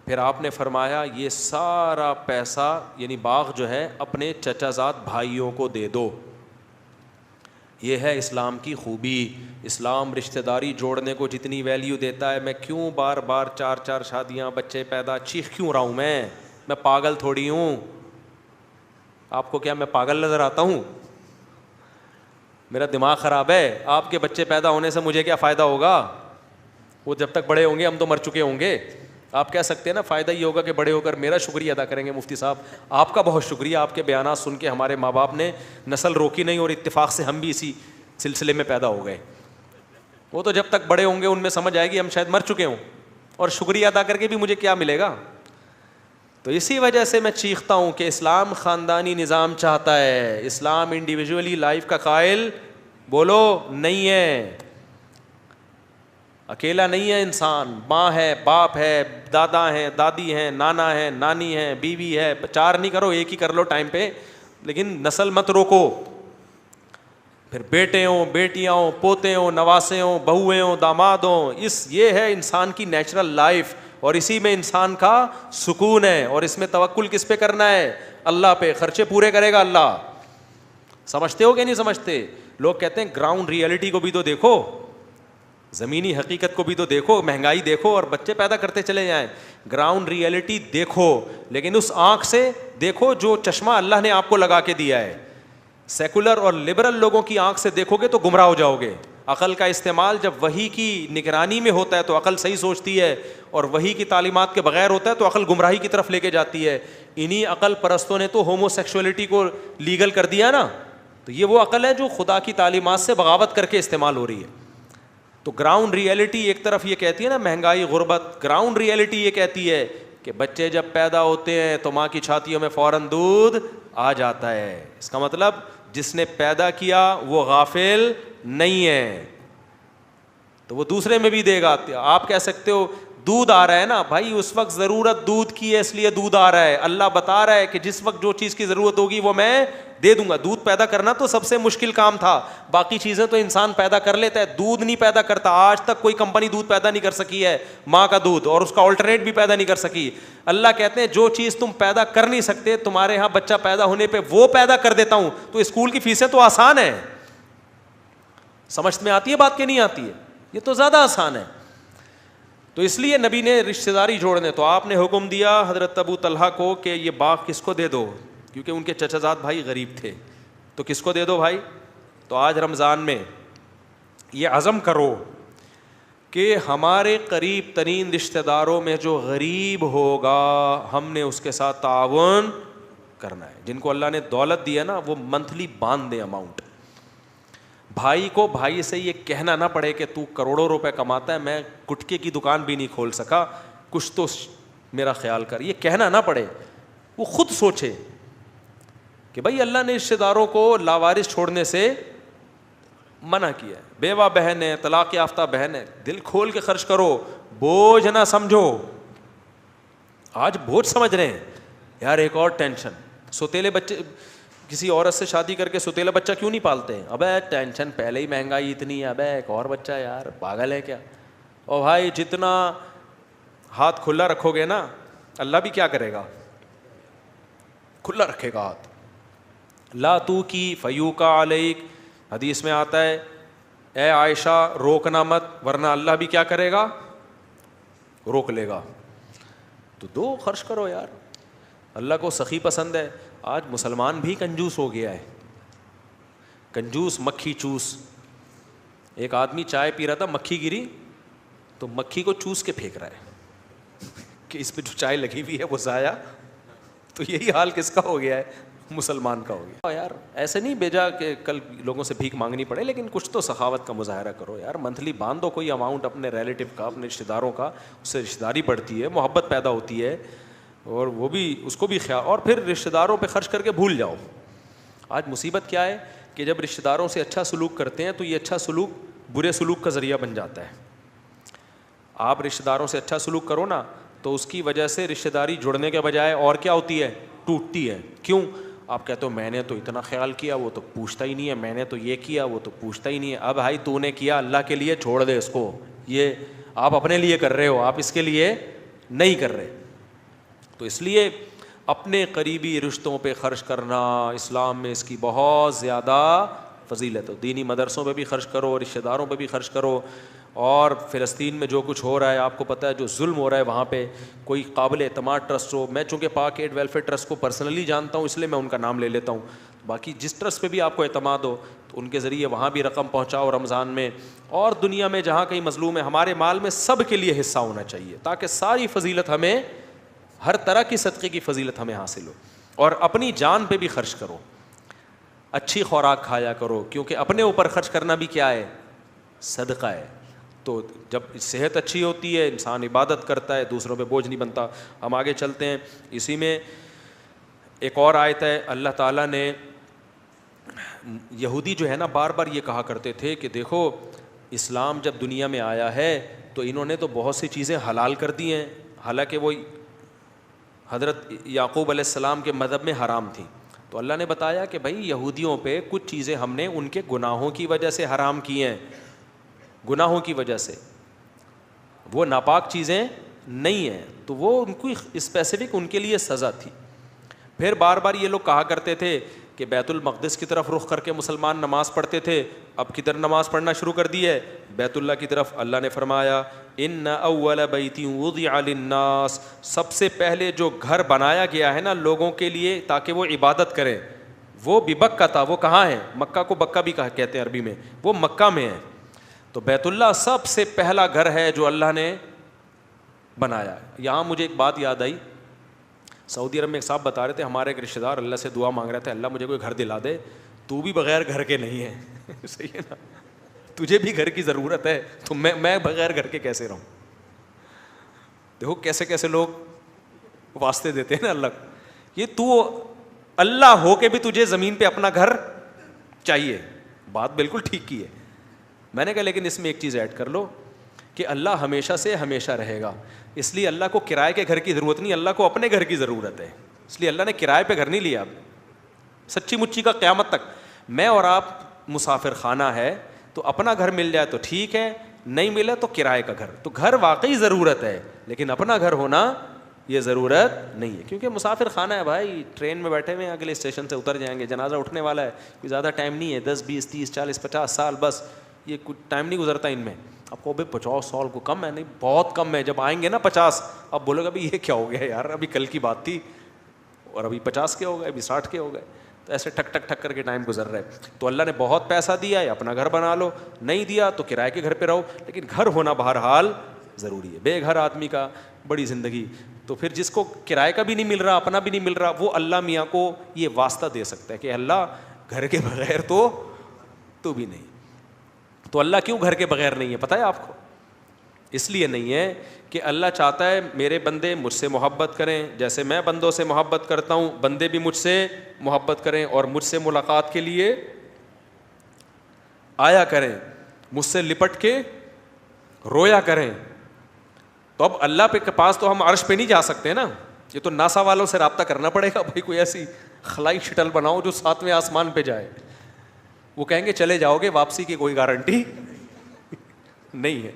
پھر آپ نے فرمایا یہ سارا پیسہ یعنی باغ جو ہے اپنے چچا زاد بھائیوں کو دے دو. یہ ہے اسلام کی خوبی. اسلام رشتہ داری جوڑنے کو جتنی ویلیو دیتا ہے, میں کیوں بار بار 4 شادیاں بچے پیدا چیخ کیوں رہا ہوں, میں پاگل تھوڑی ہوں. آپ کو کیا میں پاگل نظر آتا ہوں؟ میرا دماغ خراب ہے. آپ کے بچے پیدا ہونے سے مجھے کیا فائدہ ہوگا؟ وہ جب تک بڑے ہوں گے ہم تو مر چکے ہوں گے. آپ کہہ سکتے ہیں نا فائدہ یہ ہوگا کہ بڑے ہو کر میرا شکریہ ادا کریں گے. مفتی صاحب آپ کا بہت شکریہ, آپ کے بیانات سن کے ہمارے ماں باپ نے نسل روکی نہیں اور اتفاق سے ہم بھی اسی سلسلے میں پیدا ہو گئے. وہ تو جب تک بڑے ہوں گے ان میں سمجھ آئے گی ہم شاید مر چکے ہوں, اور شکریہ ادا کر کے بھی مجھے کیا ملے گا. تو اسی وجہ سے میں چیختا ہوں کہ اسلام خاندانی نظام چاہتا ہے, اسلام انڈیویجولی لائف کا قائل بولو نہیں ہے. اکیلا نہیں ہے انسان, ماں ہے, باپ ہے, دادا ہیں, دادی ہیں, نانا ہے, نانی ہے, بیوی ہے. 4 نہیں کرو, 1 ہی کر لو ٹائم پہ, لیکن نسل مت روکو. پھر بیٹے ہوں, بیٹیاں ہوں, پوتے ہوں, نواسے ہوں, بہویں ہوں, داماد ہوں. یہ ہے انسان کی نیچرل لائف, اور اسی میں انسان کا سکون ہے. اور اس میں توکل کس پہ کرنا ہے؟ اللہ پہ. خرچے پورے کرے گا اللہ. سمجھتے ہو کہ نہیں سمجھتے؟ لوگ کہتے ہیں گراؤنڈ ریئلٹی کو بھی تو دیکھو, زمینی حقیقت کو بھی تو دیکھو, مہنگائی دیکھو اور بچے پیدا کرتے چلے جائیں. گراؤنڈ ریئلٹی دیکھو, لیکن اس آنکھ سے دیکھو جو چشمہ اللہ نے آپ کو لگا کے دیا ہے. سیکولر اور لبرل لوگوں کی آنکھ سے دیکھو گے تو گمراہ ہو جاؤ گے. عقل کا استعمال جب وحی کی نگرانی میں ہوتا ہے تو عقل صحیح سوچتی ہے, اور وحی کی تعلیمات کے بغیر ہوتا ہے تو عقل گمراہی کی طرف لے کے جاتی ہے. انہی عقل پرستوں نے تو ہومو سیکشولیٹی کو لیگل کر دیا نا. تو یہ وہ عقل ہے جو خدا کی تعلیمات سے بغاوت کر کے استعمال ہو رہی ہے. تو گراؤنڈ ریئلٹی ایک طرف یہ کہتی ہے نا مہنگائی, غربت. گراؤنڈ ریئلٹی یہ کہتی ہے کہ بچے جب پیدا ہوتے ہیں تو ماں کی چھاتیوں میں فوراً دودھ آ جاتا ہے. اس کا مطلب جس نے پیدا کیا وہ غافل نہیں ہے, تو وہ دوسرے میں بھی دے گا. آپ کہہ سکتے ہو دودھ آ رہا ہے نا بھائی, اس وقت ضرورت دودھ کی ہے اس لیے دودھ آ رہا ہے. اللہ بتا رہا ہے کہ جس وقت جو چیز کی ضرورت ہوگی وہ میں دے دوں گا. دودھ پیدا کرنا تو سب سے مشکل کام تھا, باقی چیزیں تو انسان پیدا کر لیتا ہے, دودھ نہیں پیدا کرتا. آج تک کوئی کمپنی دودھ پیدا نہیں کر سکی ہے ماں کا دودھ, اور اس کا آلٹرنیٹ بھی پیدا نہیں کر سکی. اللہ کہتے ہیں جو چیز تم پیدا کر نہیں سکتے, تمہارے یہاں بچہ پیدا ہونے پہ وہ پیدا کر دیتا ہوں. تو اسکول کی فیسیں تو آسان ہیں. سمجھ میں آتی ہے بات کہ نہیں آتی ہے؟ یہ تو زیادہ آسان ہے. تو اس لیے نبی نے رشتہ داری جوڑنے, تو آپ نے حکم دیا حضرت ابو طلحہ کو کہ یہ باغ کس کو دے دو, کیونکہ ان کے چچا زاد بھائی غریب تھے. تو کس کو دے دو بھائی؟ تو آج رمضان میں یہ عزم کرو کہ ہمارے قریب ترین رشتہ داروں میں جو غریب ہوگا ہم نے اس کے ساتھ تعاون کرنا ہے. جن کو اللہ نے دولت دی ہے نا وہ منتھلی باندھ دیں اماؤنٹ. بھائی کو بھائی سے یہ کہنا نہ پڑے کہ تو کروڑوں روپے کماتا ہے, میں گٹکے کی دکان بھی نہیں کھول سکا, کچھ تو میرا خیال کر. یہ کہنا نہ پڑے, وہ خود سوچے کہ بھائی اللہ نے رشتہ داروں کو لاوارث چھوڑنے سے منع کیا ہے. بیوہ بہن ہے, طلاق یافتہ بہن ہے, دل کھول کے خرچ کرو, بوجھ نہ سمجھو. آج بوجھ سمجھ رہے ہیں یار. ایک اور ٹینشن, سوتیلے بچے, کسی عورت سے شادی کر کے سوتیلا بچہ کیوں نہیں پالتے ہیں؟ ابے ٹینشن پہلے ہی مہنگائی اتنی ہے, ابے ایک اور بچہ, یار پاگل ہے کیا؟ اور بھائی جتنا ہاتھ کھلا رکھو گے نا اللہ بھی کیا کرے گا, کھلا رکھے گا ہاتھ. لا تو کی فیو کا علیک, حدیث میں آتا ہے اے عائشہ روکنا مت ورنہ اللہ بھی کیا کرے گا, روک لے گا. تو دو, خرچ کرو یار, اللہ کو سخی پسند ہے. آج مسلمان بھی کنجوس ہو گیا ہے, کنجوس مکھی چوس. ایک آدمی چائے پی رہا تھا, مکھی گری تو مکھی کو چوس کے پھینک رہا ہے کہ اس پہ جو چائے لگی ہوئی ہے وہ ضائع. تو یہی حال کس کا ہو گیا ہے, مسلمان کا ہو گیا. یار ایسے نہیں بھیجا کہ کل لوگوں سے بھیک مانگنی پڑے, لیکن کچھ تو سخاوت کا مظاہرہ کرو یار. منتھلی باندھ دو کوئی اماؤنٹ اپنے ریلیٹیو کا, اپنے رشتہ داروں کا, اس سے رشتہ داری بڑھتی ہے, محبت پیدا ہوتی ہے, اور وہ بھی اس کو بھی خیال, اور پھر رشتہ داروں پہ خرچ کر کے بھول جاؤ. آج مصیبت کیا ہے کہ جب رشتہ داروں سے اچھا سلوک کرتے ہیں تو یہ اچھا سلوک برے سلوک کا ذریعہ بن جاتا ہے. آپ رشتہ داروں سے اچھا سلوک کرو نا تو اس کی وجہ سے رشتہ داری جڑنے کے بجائے اور کیا ہوتی ہے, ٹوٹتی ہے. کیوں؟ آپ کہتے ہو میں نے تو اتنا خیال کیا, وہ تو پوچھتا ہی نہیں ہے, میں نے تو یہ کیا, وہ تو پوچھتا ہی نہیں ہے. اب بھائی تو نے کیا اللہ کے لیے, چھوڑ دے اس کو. یہ آپ اپنے لیے کر رہے ہو, آپ اس کے لیے نہیں کر رہے. تو اس لیے اپنے قریبی رشتوں پہ خرچ کرنا اسلام میں اس کی بہت زیادہ فضیلت ہے. دینی مدرسوں پہ بھی خرچ کرو, رشتہ داروں پہ بھی خرچ کرو. اور فلسطین میں جو کچھ ہو رہا ہے آپ کو پتہ ہے, جو ظلم ہو رہا ہے وہاں پہ, کوئی قابل اعتماد ٹرسٹ ہو. میں چونکہ پاک ایڈ ویلفیئر ٹرسٹ کو پرسنلی جانتا ہوں اس لیے میں ان کا نام لے لیتا ہوں. باقی جس ٹرسٹ پہ بھی آپ کو اعتماد ہو تو ان کے ذریعے وہاں بھی رقم پہنچاؤ رمضان میں, اور دنیا میں جہاں کہیں مظلوم ہے. ہمارے مال میں سب کے لیے حصہ ہونا چاہیے تاکہ ساری فضیلت ہمیں, ہر طرح کی صدقے کی فضیلت ہمیں حاصل ہو. اور اپنی جان پہ بھی خرچ کرو, اچھی خوراک کھایا کرو, کیونکہ اپنے اوپر خرچ کرنا بھی کیا ہے, صدقہ ہے. تو جب صحت اچھی ہوتی ہے انسان عبادت کرتا ہے, دوسروں پہ بوجھ نہیں بنتا. ہم آگے چلتے ہیں. اسی میں ایک اور آیت ہے, اللہ تعالیٰ نے, یہودی جو ہے نا بار بار یہ کہا کرتے تھے کہ دیکھو اسلام جب دنیا میں آیا ہے تو انہوں نے تو بہت سی چیزیں حلال کر دی ہیں, حالانکہ وہ حضرت یعقوب علیہ السلام کے مذہب میں حرام تھیں. تو اللہ نے بتایا کہ بھائی یہودیوں پہ کچھ چیزیں ہم نے ان کے گناہوں کی وجہ سے حرام کی ہیں, گناہوں کی وجہ سے, وہ ناپاک چیزیں نہیں ہیں, تو وہ ان کو اسپیسیفک ان کے لیے سزا تھی. پھر بار بار یہ لوگ کہا کرتے تھے کہ بیت المقدس کی طرف رخ کر کے مسلمان نماز پڑھتے تھے, اب کدھر نماز پڑھنا شروع کر دی ہے, بیت اللہ کی طرف. اللہ نے فرمایا ان اول بیت وضع للناس, سب سے پہلے جو گھر بنایا گیا ہے نا لوگوں کے لیے تاکہ وہ عبادت کریں, وہ ببکہ تھا. وہ کہاں ہے, مکہ کو بکہ بھی کہتے ہیں عربی میں, وہ مکہ میں ہے. تو بیت اللہ سب سے پہلا گھر ہے جو اللہ نے بنایا. یہاں مجھے ایک بات یاد آئی, سعودی عرب میں ایک صاحب بتا رہے تھے ہمارے ایک رشتہ دار اللہ سے دعا مانگ رہے تھے, اللہ مجھے کوئی گھر دلا دے, تو بھی بغیر گھر کے نہیں ہے. صحیح ہے نا, تجھے بھی گھر کی ضرورت ہے, تو میں بغیر گھر کے کیسے رہوں. دیکھو کیسے کیسے لوگ واسطے دیتے ہیں نا اللہ کو. یہ تو اللہ ہو کے بھی تجھے زمین پہ اپنا گھر چاہیے, بات بالکل ٹھیک کی ہے. میں نے کہا لیکن اس میں ایک چیز ایڈ کر لو کہ اللہ ہمیشہ سے ہمیشہ رہے گا, اس لیے اللہ کو کرائے کے گھر کی ضرورت نہیں, اللہ کو اپنے گھر کی ضرورت ہے. اس لیے اللہ نے کرائے پہ گھر نہیں لیا. سچی مچی کا قیامت تک میں اور آپ مسافر خانہ ہے, تو اپنا گھر مل جائے تو ٹھیک ہے, نہیں ملے تو کرائے کا گھر. تو گھر واقعی ضرورت ہے, لیکن اپنا گھر ہونا یہ ضرورت نہیں ہے, کیونکہ مسافر خانہ ہے بھائی, ٹرین میں بیٹھے ہوئے ہیں, اگلے اسٹیشن سے اتر جائیں گے, جنازہ اٹھنے والا ہے, کوئی زیادہ ٹائم نہیں ہے, 10 20 30 40 50 سال بس, یہ کچھ ٹائم نہیں گزرتا ان میں. آپ کو بھائی 50 سال کو کم ہے, نہیں بہت کم ہے. جب آئیں گے نا 50, اب بولے گا بھائی یہ کیا ہو گیا یار, ابھی کل کی بات تھی اور ابھی 50 کے ہو گئے, ابھی 60 کے ہو گئے. تو ایسے ٹھک ٹھک ٹھک کر کے ٹائم گزر رہا ہے. تو اللہ نے بہت پیسہ دیا ہے, اپنا گھر بنا لو, نہیں دیا تو کرائے کے گھر پہ رہو, لیکن گھر ہونا بہرحال ضروری ہے. بے گھر آدمی کا بڑی زندگی. تو پھر جس کو کرائے کا بھی نہیں مل رہا, اپنا بھی نہیں مل رہا, وہ اللہ میاں کو یہ واسطہ دے سکتا ہے کہ اللہ گھر کے بغیر تو بھی نہیں. تو اللہ کیوں گھر کے بغیر نہیں ہے پتہ ہے آپ کو؟ اس لیے نہیں ہے کہ اللہ چاہتا ہے میرے بندے مجھ سے محبت کریں, جیسے میں بندوں سے محبت کرتا ہوں بندے بھی مجھ سے محبت کریں, اور مجھ سے ملاقات کے لیے آیا کریں, مجھ سے لپٹ کے رویا کریں. تو اب اللہ کے پاس تو ہم عرش پہ نہیں جا سکتے نا, یہ تو ناسا والوں سے رابطہ کرنا پڑے گا بھائی, کوئی ایسی خلائی شٹل بناؤ جو 7ویں آسمان پہ جائے. وہ کہیں گے چلے جاؤ گے, واپسی کی کوئی گارنٹی نہیں ہے.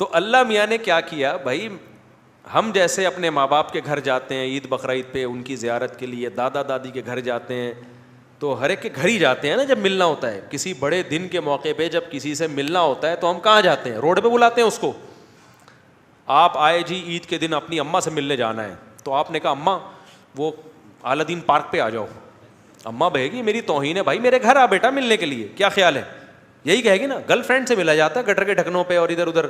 تو اللہ میاں نے کیا کیا بھائی, ہم جیسے اپنے ماں باپ کے گھر جاتے ہیں عید بقرعید پہ ان کی زیارت کے لیے, دادا دادی کے گھر جاتے ہیں, تو ہر ایک کے گھر ہی جاتے ہیں نا جب ملنا ہوتا ہے. کسی بڑے دن کے موقع پہ جب کسی سے ملنا ہوتا ہے تو ہم کہاں جاتے ہیں؟ روڈ پہ بلاتے ہیں اس کو. آپ آئے جی عید کے دن اپنی اماں سے ملنے جانا ہے, تو آپ نے کہا اماں وہ اعلیٰ دین پارک پہ آ جاؤ. اماں کہے گی میری توہین ہے بھائی, میرے گھر آ بیٹا ملنے کے لیے, کیا خیال ہے؟ یہی کہے گی نا. گرل فرینڈ سے ملا جاتا ہے گٹر کے ڈھکنوں پہ اور ادھر ادھر.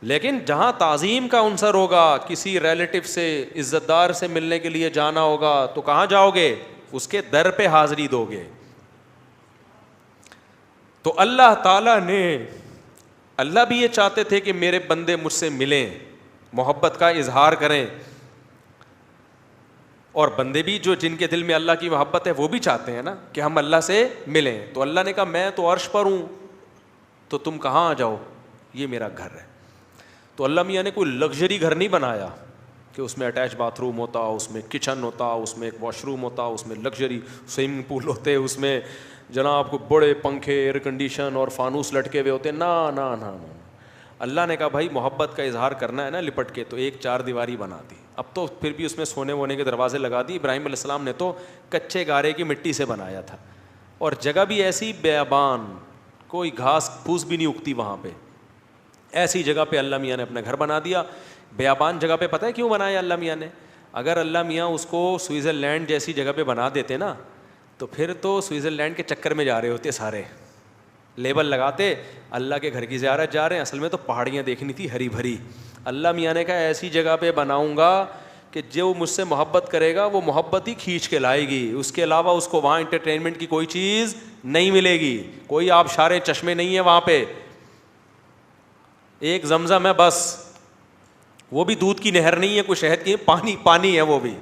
لیکن جہاں تعظیم کا عنصر ہوگا, کسی ریلیٹو سے عزت دار سے ملنے کے لیے جانا ہوگا, تو کہاں جاؤ گے؟ اس کے در پہ حاضری دو گے. تو اللہ تعالیٰ نے, اللہ بھی یہ چاہتے تھے کہ میرے بندے مجھ سے ملیں, محبت کا اظہار کریں, اور بندے بھی جو جن کے دل میں اللہ کی محبت ہے وہ بھی چاہتے ہیں نا کہ ہم اللہ سے ملیں. تو اللہ نے کہا میں تو عرش پر ہوں, تو تم کہاں آ جاؤ, یہ میرا گھر ہے. تو اللہ میاں نے کوئی لگژری گھر نہیں بنایا کہ اس میں اٹیچ باتھ روم ہوتا, اس میں کچن ہوتا, اس میں ایک واش روم ہوتا, اس میں لگژری سوئمنگ پول ہوتے, اس میں جناب کو بڑے پنکھے ایئر کنڈیشن اور فانوس لٹکے ہوئے ہوتے. نا نا نا نا. اللہ نے کہا بھائی محبت کا اظہار کرنا ہے نا لپٹ کے, تو ایک چار دیواری بنا دی. اب تو پھر بھی اس میں سونے وونے کے دروازے لگا دی. ابراہیم علیہ السلام نے تو کچے گارے کی مٹی سے بنایا تھا, اور جگہ بھی ایسی بیابان, کوئی گھاس پھوس بھی نہیں اگتی وہاں پہ. ایسی جگہ پہ اللہ میاں نے اپنا گھر بنا دیا. بیابان جگہ پہ پتہ ہے کیوں بنایا اللہ میاں نے؟ اگر اللہ میاں اس کو سوئٹزرلینڈ جیسی جگہ پہ بنا دیتے نا, تو پھر تو سوئٹزرلینڈ کے چکر میں جا رہے ہوتے سارے, لیبل لگاتے اللہ کے گھر کی زیارت جا رہے ہیں, اصل میں تو پہاڑیاں دیکھنی تھی ہری بھری. اللہ میاں نے کہا ایسی جگہ پہ بناؤں گا کہ جو مجھ سے محبت کرے گا وہ محبت ہی کھینچ کے لائے گی, اس کے علاوہ اس کو وہاں انٹرٹینمنٹ کی کوئی چیز نہیں ملے گی, کوئی آبشاریں چشمے نہیں ہیں وہاں پہ, ایک زمزم ہے بس, وہ بھی دودھ کی نہر نہیں ہے, کوئی شہد کی, پانی پانی ہے وہ بھی.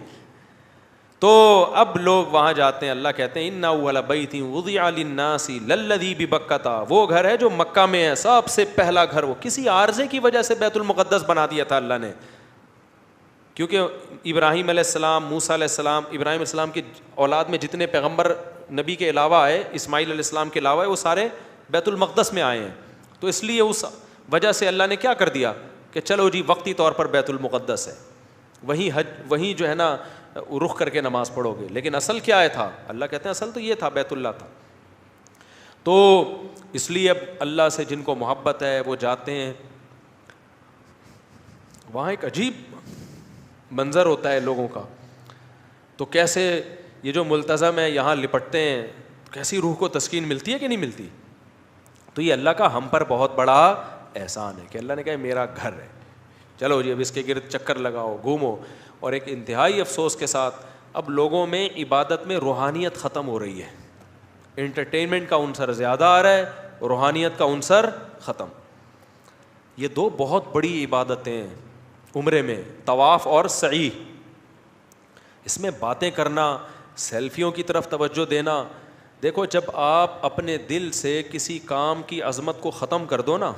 تو اب لوگ وہاں جاتے ہیں. اللہ کہتے ہیں اِنَّ أَوَّلَ بَيْتٍ وُضِعَ لِلنَّاسِ لَلَّذِي بِبَكَّةَ, وہ گھر ہے جو مکہ میں ہے, سب سے پہلا گھر. وہ کسی عارضے کی وجہ سے بیت المقدس بنا دیا تھا اللہ نے, کیونکہ ابراہیم علیہ السلام, موسیٰ علیہ السلام, ابراہیم علیہ السلام کی اولاد میں جتنے پیغمبر نبی کے علاوہ آئے, اسماعیل علیہ السلام کے علاوہ, وہ سارے بیت المقدس میں آئے ہیں. تو اس لیے اس وجہ سے اللہ نے کیا کر دیا کہ چلو جی وقتی طور پر بیت المقدس ہے, وہیں جو ہے نا رخ کر کے نماز پڑھو گے. لیکن اصل کیا ہے تھا؟ اللہ کہتے ہیں اصل تو یہ تھا, بیت اللہ تھا. تو اس لیے اب اللہ سے جن کو محبت ہے وہ جاتے ہیں وہاں. ایک عجیب منظر ہوتا ہے لوگوں کا, تو کیسے یہ جو ملتزم ہے یہاں لپٹتے ہیں, کیسی روح کو تسکین ملتی ہے کہ نہیں ملتی. تو یہ اللہ کا ہم پر بہت بڑا احسان ہے کہ اللہ نے کہا میرا گھر ہے, چلو جی اب اس کے گرد چکر لگاؤ, گھومو. اور ایک انتہائی افسوس کے ساتھ اب لوگوں میں عبادت میں روحانیت ختم ہو رہی ہے. انٹرٹینمنٹ کا عنصر زیادہ آ رہا ہے, روحانیت کا عنصر ختم. یہ دو بہت بڑی عبادتیں ہیں عمرے میں, طواف اور سعی. اس میں باتیں کرنا, سیلفیوں کی طرف توجہ دینا. دیکھو جب آپ اپنے دل سے کسی کام کی عظمت کو ختم کر دو نا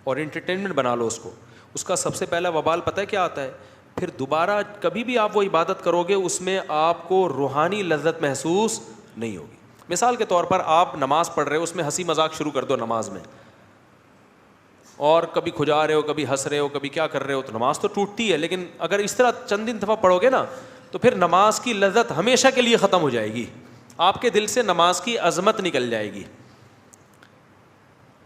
اور انٹرٹینمنٹ بنا لو اس کو, اس کا سب سے پہلا وبال پتہ ہے کیا آتا ہے؟ پھر دوبارہ کبھی بھی آپ وہ عبادت کرو گے اس میں آپ کو روحانی لذت محسوس نہیں ہوگی. مثال کے طور پر آپ نماز پڑھ رہے ہو, اس میں ہنسی مذاق شروع کر دو نماز میں, اور کبھی کھجا رہے ہو, کبھی ہنس رہے ہو, کبھی کیا کر رہے ہو, تو نماز تو ٹوٹتی ہے. لیکن اگر اس طرح چند دن دفعہ پڑھو گے نا تو پھر نماز کی لذت ہمیشہ کے لیے ختم ہو جائے گی, آپ کے دل سے نماز کی عظمت نکل جائے گی.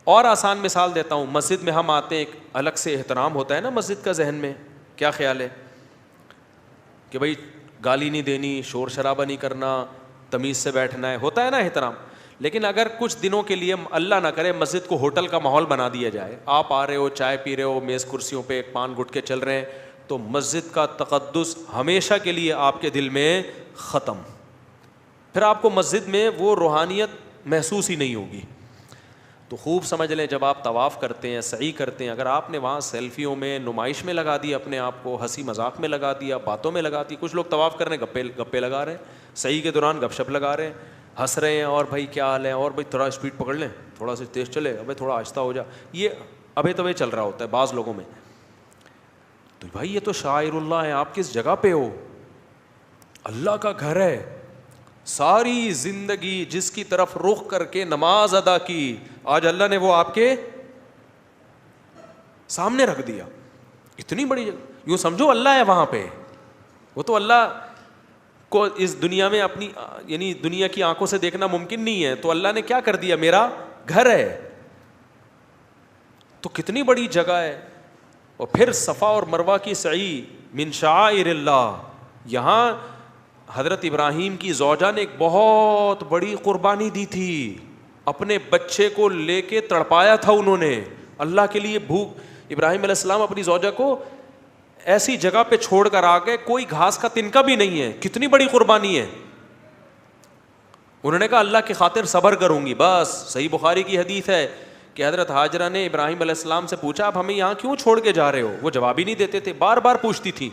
اور آسان مثال دیتا ہوں, مسجد میں ہم آتے ہیں, ایک الگ سے احترام ہوتا ہے نا مسجد کا, ذہن میں کیا خیال ہے کہ بھائی گالی نہیں دینی, شور شرابہ نہیں کرنا, تمیز سے بیٹھنا ہے, ہوتا ہے نا احترام. لیکن اگر کچھ دنوں کے لیے اللہ نہ کرے مسجد کو ہوٹل کا ماحول بنا دیا جائے, آپ آ رہے ہو, چائے پی رہے ہو, میز کرسیوں پہ پان گٹکے چل رہے ہیں, تو مسجد کا تقدس ہمیشہ کے لیے آپ کے دل میں ختم. پھر آپ کو مسجد میں وہ روحانیت محسوس ہی نہیں ہوگی. تو خوب سمجھ لیں جب آپ طواف کرتے ہیں, سعی کرتے ہیں, اگر آپ نے وہاں سیلفیوں میں, نمائش میں لگا دیا اپنے آپ کو, ہنسی مذاق میں لگا دیا, باتوں میں لگا دی. کچھ لوگ طواف کرنے گپے لگا رہے ہیں, سعی کے دوران گپ شپ لگا رہے ہیں, ہنس رہے ہیں, اور بھائی کیا حال ہے, اور بھائی تھوڑا اسپیڈ پکڑ لیں, تھوڑا سا تیز چلے, ابھی تھوڑا آہستہ ہو جا. یہ ابھی تو چل رہا ہوتا ہے بعض لوگوں میں. تو بھائی یہ تو شاعر اللہ ہے, آپ کس جگہ پہ ہو؟ اللہ کا گھر ہے. ساری زندگی جس کی طرف رخ کر کے نماز ادا کی, آج اللہ نے وہ آپ کے سامنے رکھ دیا. اتنی بڑی جگہ, یوں سمجھو اللہ ہے وہاں پہ. وہ تو اللہ کو اس دنیا میں اپنی یعنی دنیا کی آنکھوں سے دیکھنا ممکن نہیں ہے, تو اللہ نے کیا کر دیا, میرا گھر ہے. تو کتنی بڑی جگہ ہے. اور پھر صفا اور مروہ کی سعی من شعائر اللہ. یہاں حضرت ابراہیم کی زوجہ نے ایک بہت بڑی قربانی دی تھی, اپنے بچے کو لے کے تڑپایا تھا انہوں نے اللہ کے لیے. بھوک, ابراہیم علیہ السلام اپنی زوجہ کو ایسی جگہ پہ چھوڑ کر آ گئے, کوئی گھاس کا تنکا بھی نہیں ہے. کتنی بڑی قربانی ہے. انہوں نے کہا اللہ کی خاطر صبر کروں گی بس. صحیح بخاری کی حدیث ہے کہ حضرت ہاجرہ نے ابراہیم علیہ السلام سے پوچھا آپ ہمیں یہاں کیوں چھوڑ کے جا رہے ہو؟ وہ جواب ہی نہیں دیتے تھے, بار بار پوچھتی تھی.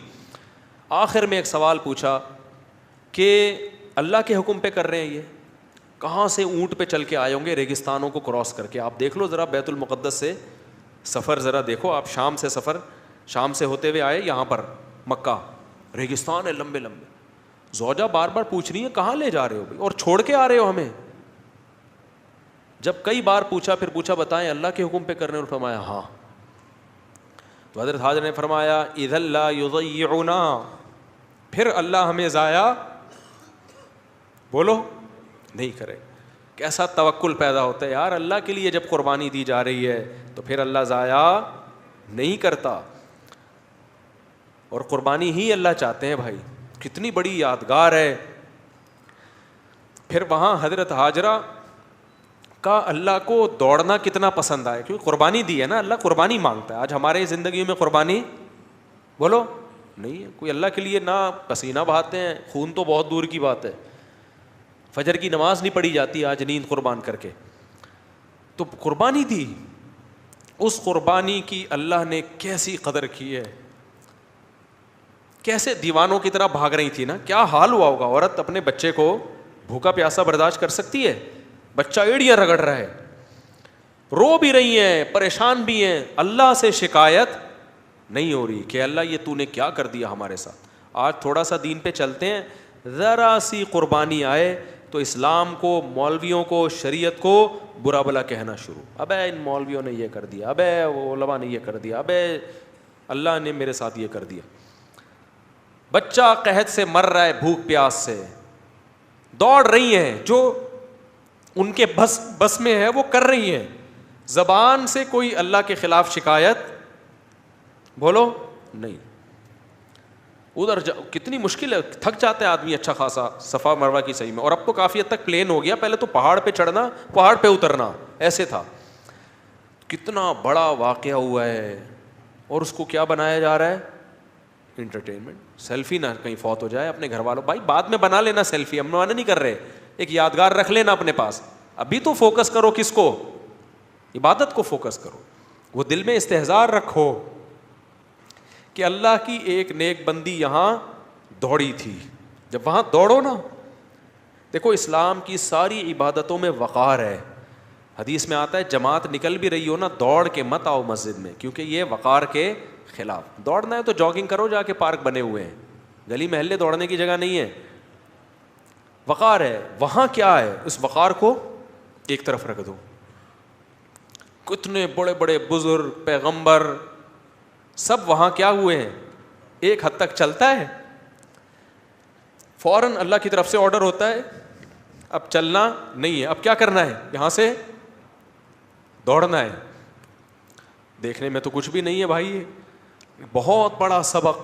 آخر میں ایک سوال پوچھا کہ اللہ کے حکم پہ کر رہے ہیں, یہ کہاں سے اونٹ پہ چل کے آئے ہوں گے ریگستانوں کو کراس کر کے. آپ دیکھ لو ذرا بیت المقدس سے سفر ذرا دیکھو آپ, شام سے سفر, شام سے ہوتے ہوئے آئے یہاں پر مکہ, ریگستان ہے لمبے لمبے. زوجہ بار بار پوچھ رہی ہے کہاں لے جا رہے ہو بھائی, اور چھوڑ کے آ رہے ہو ہمیں. جب کئی بار پوچھا, پھر پوچھا بتائیں اللہ کے حکم پہ کرنے, اور فرمایا ہاں. تو حضرت حاجر نے فرمایا اذا لا یضیعنا, پھر اللہ ہمیں ضائع بولو نہیں کرے. کیسا توکل پیدا ہوتا ہے یار, اللہ کے لیے جب قربانی دی جا رہی ہے تو پھر اللہ ضائع نہیں کرتا. اور قربانی ہی اللہ چاہتے ہیں بھائی. کتنی بڑی یادگار ہے. پھر وہاں حضرت ہاجرہ کا اللہ کو دوڑنا کتنا پسند آیا, کیونکہ قربانی دی ہے نا, اللہ قربانی مانگتا ہے. آج ہمارے زندگی میں قربانی بولو نہیں ہے. کوئی اللہ کے لیے نہ پسینہ بہاتے ہیں, خون تو بہت دور کی بات ہے, فجر کی نماز نہیں پڑھی جاتی آج نیند قربان کر کے. تو قربانی دی, اس قربانی کی اللہ نے کیسی قدر کی ہے. کیسے دیوانوں کی طرح بھاگ رہی تھی نا, کیا حال ہوا ہوگا. عورت اپنے بچے کو بھوکا پیاسا برداشت کر سکتی ہے؟ بچہ ایڑیاں رگڑ رہا ہے, رو بھی رہی ہیں, پریشان بھی ہیں, اللہ سے شکایت نہیں ہو رہی کہ اللہ یہ تو نے کیا کر دیا ہمارے ساتھ. آج تھوڑا سا دین پہ چلتے ہیں, ذرا سی قربانی آئے تو اسلام کو, مولویوں کو, شریعت کو برا بلا کہنا شروع. ابے ان مولویوں نے یہ کر دیا, ابے وہ علماء نے یہ کر دیا, ابے اللہ نے میرے ساتھ یہ کر دیا. بچہ قحط سے مر رہا ہے, بھوک پیاس سے, دوڑ رہی ہیں, جو ان کے بس میں ہے وہ کر رہی ہیں. زبان سے کوئی اللہ کے خلاف شکایت بولو نہیں. ادھر کتنی مشکل ہے, تھک جاتا ہے آدمی اچھا خاصا صفا مروہ کی صحیح میں. اور اب تو کافی حد تک پلین ہو گیا, پہلے تو پہاڑ پہ چڑھنا پہاڑ پہ اترنا ایسے تھا. کتنا بڑا واقعہ ہوا ہے, اور اس کو کیا بنایا جا رہا ہے, انٹرٹینمنٹ. سیلفی نہ کہیں فوت ہو جائے اپنے گھر والوں, بھائی بعد میں بنا لینا سیلفی, ہم منع نہیں کر رہے, ایک یادگار رکھ لینا اپنے پاس. ابھی تو فوکس کرو کس کو, عبادت کو فوکس کرو. وہ دل میں استحضار رکھو کہ اللہ کی ایک نیک بندی یہاں دوڑی تھی. جب وہاں دوڑو نا, دیکھو اسلام کی ساری عبادتوں میں وقار ہے. حدیث میں آتا ہے جماعت نکل بھی رہی ہو نا, دوڑ کے مت آؤ مسجد میں, کیونکہ یہ وقار کے خلاف. دوڑنا ہے تو جاگنگ کرو, جا کے پارک بنے ہوئے ہیں, گلی محلے دوڑنے کی جگہ نہیں ہے. وقار ہے وہاں. کیا ہے, اس وقار کو ایک طرف رکھ دو. کتنے بڑے بڑے بزرگ پیغمبر سب وہاں کیا ہوئے ہیں, ایک حد تک چلتا ہے, فوراً اللہ کی طرف سے آرڈر ہوتا ہے اب چلنا نہیں ہے, اب کیا کرنا ہے, یہاں سے دوڑنا ہے. دیکھنے میں تو کچھ بھی نہیں ہے بھائی, بہت بڑا سبق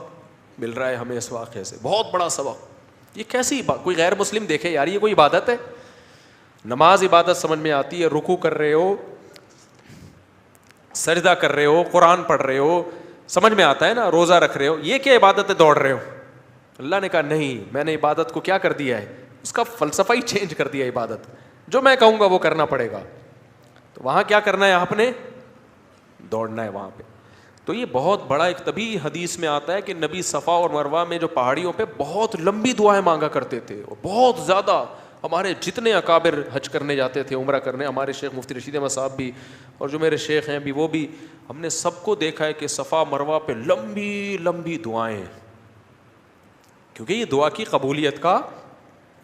مل رہا ہے ہمیں اس واقعے سے, بہت بڑا سبق. یہ کیسی بات, کوئی غیر مسلم دیکھے یار یہ کوئی عبادت ہے؟ نماز عبادت سمجھ میں آتی ہے, رکوع کر رہے ہو, سجدہ کر رہے ہو, قرآن پڑھ رہے ہو, سمجھ میں آتا ہے نا, روزہ رکھ رہے ہو, یہ کیا عبادت ہے دوڑ رہے ہو؟ اللہ نے کہا نہیں, میں نے عبادت کو کیا کر دیا ہے, اس کا فلسفہ ہی چینج کر دیا. عبادت جو میں کہوں گا وہ کرنا پڑے گا. تو وہاں کیا کرنا ہے, آپ نے دوڑنا ہے وہاں پہ. تو یہ بہت بڑا ایک, تبھی حدیث میں آتا ہے کہ نبی صفا اور مروہ میں جو پہاڑیوں پہ بہت لمبی دعائیں مانگا کرتے تھے, اور بہت زیادہ. ہمارے جتنے اکابر حج کرنے جاتے تھے, عمرہ کرنے, ہمارے شیخ مفتی رشید احمد صاحب بھی, اور جو میرے شیخ ہیں بھی وہ بھی, ہم نے سب کو دیکھا ہے کہ صفا مروہ پہ لمبی لمبی دعائیں, کیونکہ یہ دعا کی قبولیت کا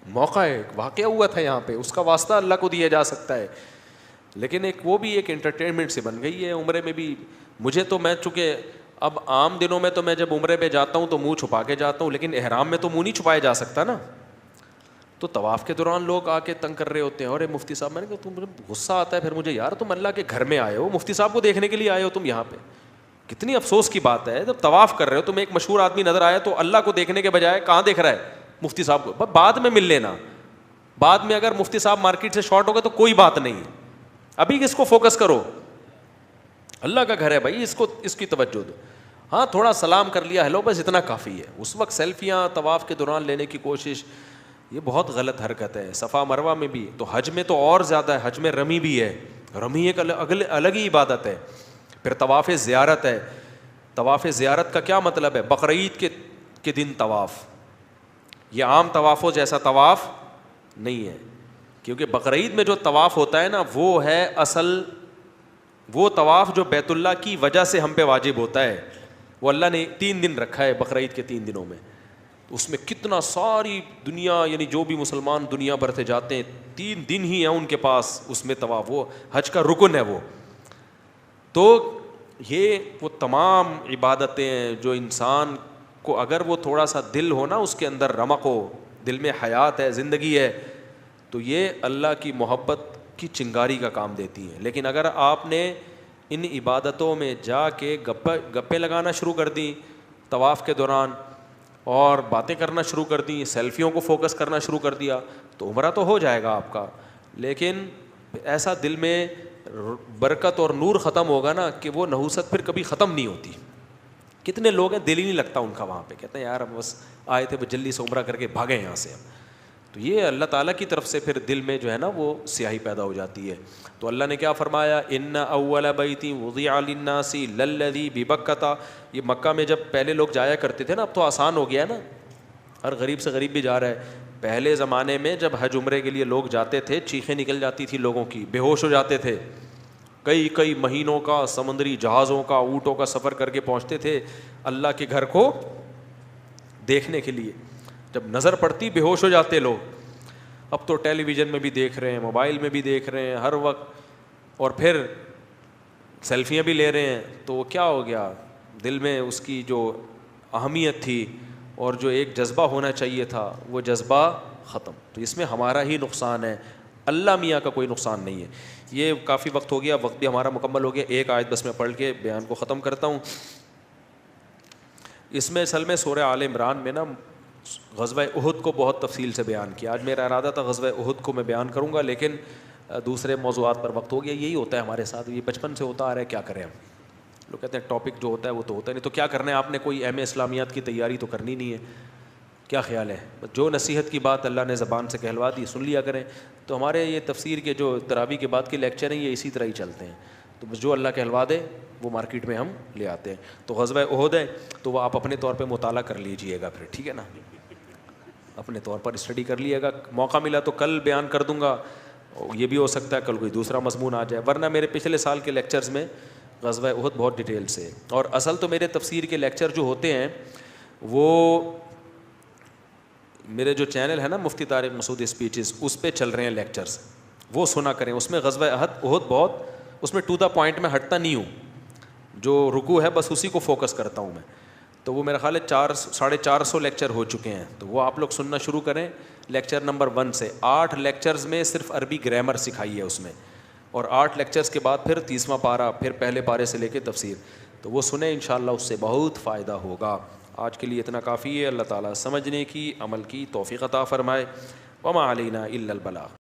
موقع ہے. واقعہ ہوا تھا یہاں پہ, اس کا واسطہ اللہ کو دیا جا سکتا ہے, لیکن ایک وہ بھی ایک انٹرٹینمنٹ سے بن گئی ہے. عمرے میں بھی مجھے تو, میں چونکہ اب عام دنوں میں تو میں جب عمرے پہ جاتا ہوں تو منہ چھپا کے جاتا ہوں, لیکن احرام میں تو منہ نہیں چھپایا جا سکتا نا. تو طواف کے دوران لوگ آ کے تنگ کر رہے ہوتے ہیں, اور مفتی صاحب, میں نے کہا تم غصہ آتا ہے پھر مجھے, یار تم اللہ کے گھر میں آئے ہو, مفتی صاحب کو دیکھنے کے لیے آئے ہو تم یہاں پہ, کتنی افسوس کی بات ہے. جب طواف کر رہے ہو, تمہیں ایک مشہور آدمی نظر آیا تو اللہ کو دیکھنے کے بجائے کہاں دیکھ رہا ہے, مفتی صاحب کو. بعد میں مل لینا, بعد میں اگر مفتی صاحب مارکیٹ سے شارٹ ہو گئے تو کوئی بات نہیں, ابھی کس کو فوکس کرو, اللہ کا گھر ہے بھائی, اس کی توجہ دو. ہاں تھوڑا سلام کر لیا, ہیلو, بس اتنا کافی ہے. اس وقت سیلفیاں طواف کے دوران لینے کی کوشش, یہ بہت غلط حرکت ہے. صفا مروہ میں بھی, تو حج میں تو اور زیادہ ہے, حج میں رمی بھی ہے, رمی ایک الگ ہی عبادت ہے. پھر طواف زیارت ہے. طواف زیارت کا کیا مطلب ہے؟ بقرعید کے دن طواف. یہ عام طوافوں جیسا طواف نہیں ہے, کیونکہ بقرعید میں جو طواف ہوتا ہے نا, وہ ہے اصل وہ طواف جو بیت اللہ کی وجہ سے ہم پہ واجب ہوتا ہے. وہ اللہ نے 3 دن رکھا ہے بقرعید کے 3 دنوں میں. اس میں کتنا ساری دنیا, یعنی جو بھی مسلمان دنیا بھر سے جاتے ہیں, 3 دن ہی ہیں ان کے پاس اس میں طواف, وہ حج کا رکن ہے وہ. تو یہ وہ تمام عبادتیں ہیں جو انسان کو, اگر وہ تھوڑا سا دل ہو نا, اس کے اندر رمق ہو, دل میں حیات ہے, زندگی ہے, تو یہ اللہ کی محبت کی چنگاری کا کام دیتی ہیں. لیکن اگر آپ نے ان عبادتوں میں جا کے گپے لگانا شروع کر دیں طواف کے دوران, اور باتیں کرنا شروع کر دیں, سیلفیوں کو فوکس کرنا شروع کر دیا, تو عمرہ تو ہو جائے گا آپ کا, لیکن ایسا دل میں برکت اور نور ختم ہوگا نا کہ وہ نحوست پھر کبھی ختم نہیں ہوتی. کتنے لوگ ہیں دل ہی نہیں لگتا ان کا وہاں پہ, کہتے ہیں یار بس آئے تھے جلدی سے عمرہ کر کے بھاگے یہاں سے. تو یہ اللہ تعالیٰ کی طرف سے پھر دل میں جو ہے نا وہ سیاہی پیدا ہو جاتی ہے. تو اللہ نے کیا فرمایا, ان اول بیت وضع للناس للذی ببکۃ. یہ مکہ میں جب پہلے لوگ جایا کرتے تھے نا, اب تو آسان ہو گیا نا, ہر غریب سے غریب بھی جا رہا ہے. پہلے زمانے میں جب حج عمرے کے لیے لوگ جاتے تھے, چیخیں نکل جاتی تھی لوگوں کی, بے ہوش ہو جاتے تھے, کئی مہینوں کا سمندری جہازوں کا, اونٹوں کا سفر کر کے پہنچتے تھے اللہ کے گھر کو دیکھنے کے لیے. جب نظر پڑتی بے ہوش ہو جاتے لوگ. اب تو ٹیلی ویژن میں بھی دیکھ رہے ہیں, موبائل میں بھی دیکھ رہے ہیں ہر وقت, اور پھر سیلفیاں بھی لے رہے ہیں. تو وہ کیا ہو گیا, دل میں اس کی جو اہمیت تھی اور جو ایک جذبہ ہونا چاہیے تھا, وہ جذبہ ختم. تو اس میں ہمارا ہی نقصان ہے, اللہ میاں کا کوئی نقصان نہیں ہے. یہ کافی وقت ہو گیا, وقت بھی ہمارا مکمل ہو گیا. ایک آیت بس میں پڑھ کے بیان کو ختم کرتا ہوں. اس میں اصل میں سورہ آل عمران میں نا غزوہ احد کو بہت تفصیل سے بیان کیا. آج میرا ارادہ تھا غزوہ احد کو میں بیان کروں گا, لیکن دوسرے موضوعات پر وقت ہو گیا. یہی ہوتا ہے ہمارے ساتھ, یہ بچپن سے ہوتا آ رہا ہے, کیا کریں ہم. لوگ کہتے ہیں ٹاپک جو ہوتا ہے وہ تو ہوتا نہیں, تو کیا کرنا ہے آپ نے, کوئی ایم اے اسلامیات کی تیاری تو کرنی نہیں ہے. کیا خیال ہے, جو نصیحت کی بات اللہ نے زبان سے کہلوا دی سن لیا کریں. تو ہمارے یہ تفسیر کے جو تراویح کے بعد کے لیکچر ہیں یہ اسی طرح ہی چلتے ہیں. تو بس جو اللہ کہلوا دے وہ مارکیٹ میں ہم لے آتے ہیں. تو غزوہ احد ہے تو وہ آپ اپنے طور پہ مطالعہ کر لیجئے گا پھر, ٹھیک ہے نا, اپنے طور پر اسٹڈی کر لیے گا. موقع ملا تو کل بیان کر دوں گا, یہ بھی ہو سکتا ہے کل کوئی دوسرا مضمون آ جائے, ورنہ میرے پچھلے سال کے لیکچرز میں غزوہ احد بہت ڈیٹیل سے. اور اصل تو میرے تفسیر کے لیکچر جو ہوتے ہیں وہ میرے جو چینل ہے نا مفتی طارق مسعود اسپیچز, اس پہ چل رہے ہیں لیکچرز, وہ سنا کریں. اس میں غزوہ احد بہت, اس میں ٹو دا پوائنٹ میں ہٹتا نہیں ہوں, جو رکوع ہے بس اسی کو فوکس کرتا ہوں میں. تو وہ میرا خیال ہے 450 لیکچر ہو چکے ہیں, تو وہ آپ لوگ سننا شروع کریں لیکچر نمبر 1 سے. 8 لیکچرز میں صرف عربی گرامر سکھائی ہے اس میں, اور 8 لیکچرز کے بعد پھر 30واں پارہ, پھر پہلے پارے سے لے کے تفسیر. تو وہ سنیں, انشاءاللہ اس سے بہت فائدہ ہوگا. آج کے لیے اتنا کافی ہے. اللہ تعالیٰ سمجھنے کی, عمل کی توفیق عطا فرمائے. وما علینا الا البلاغ.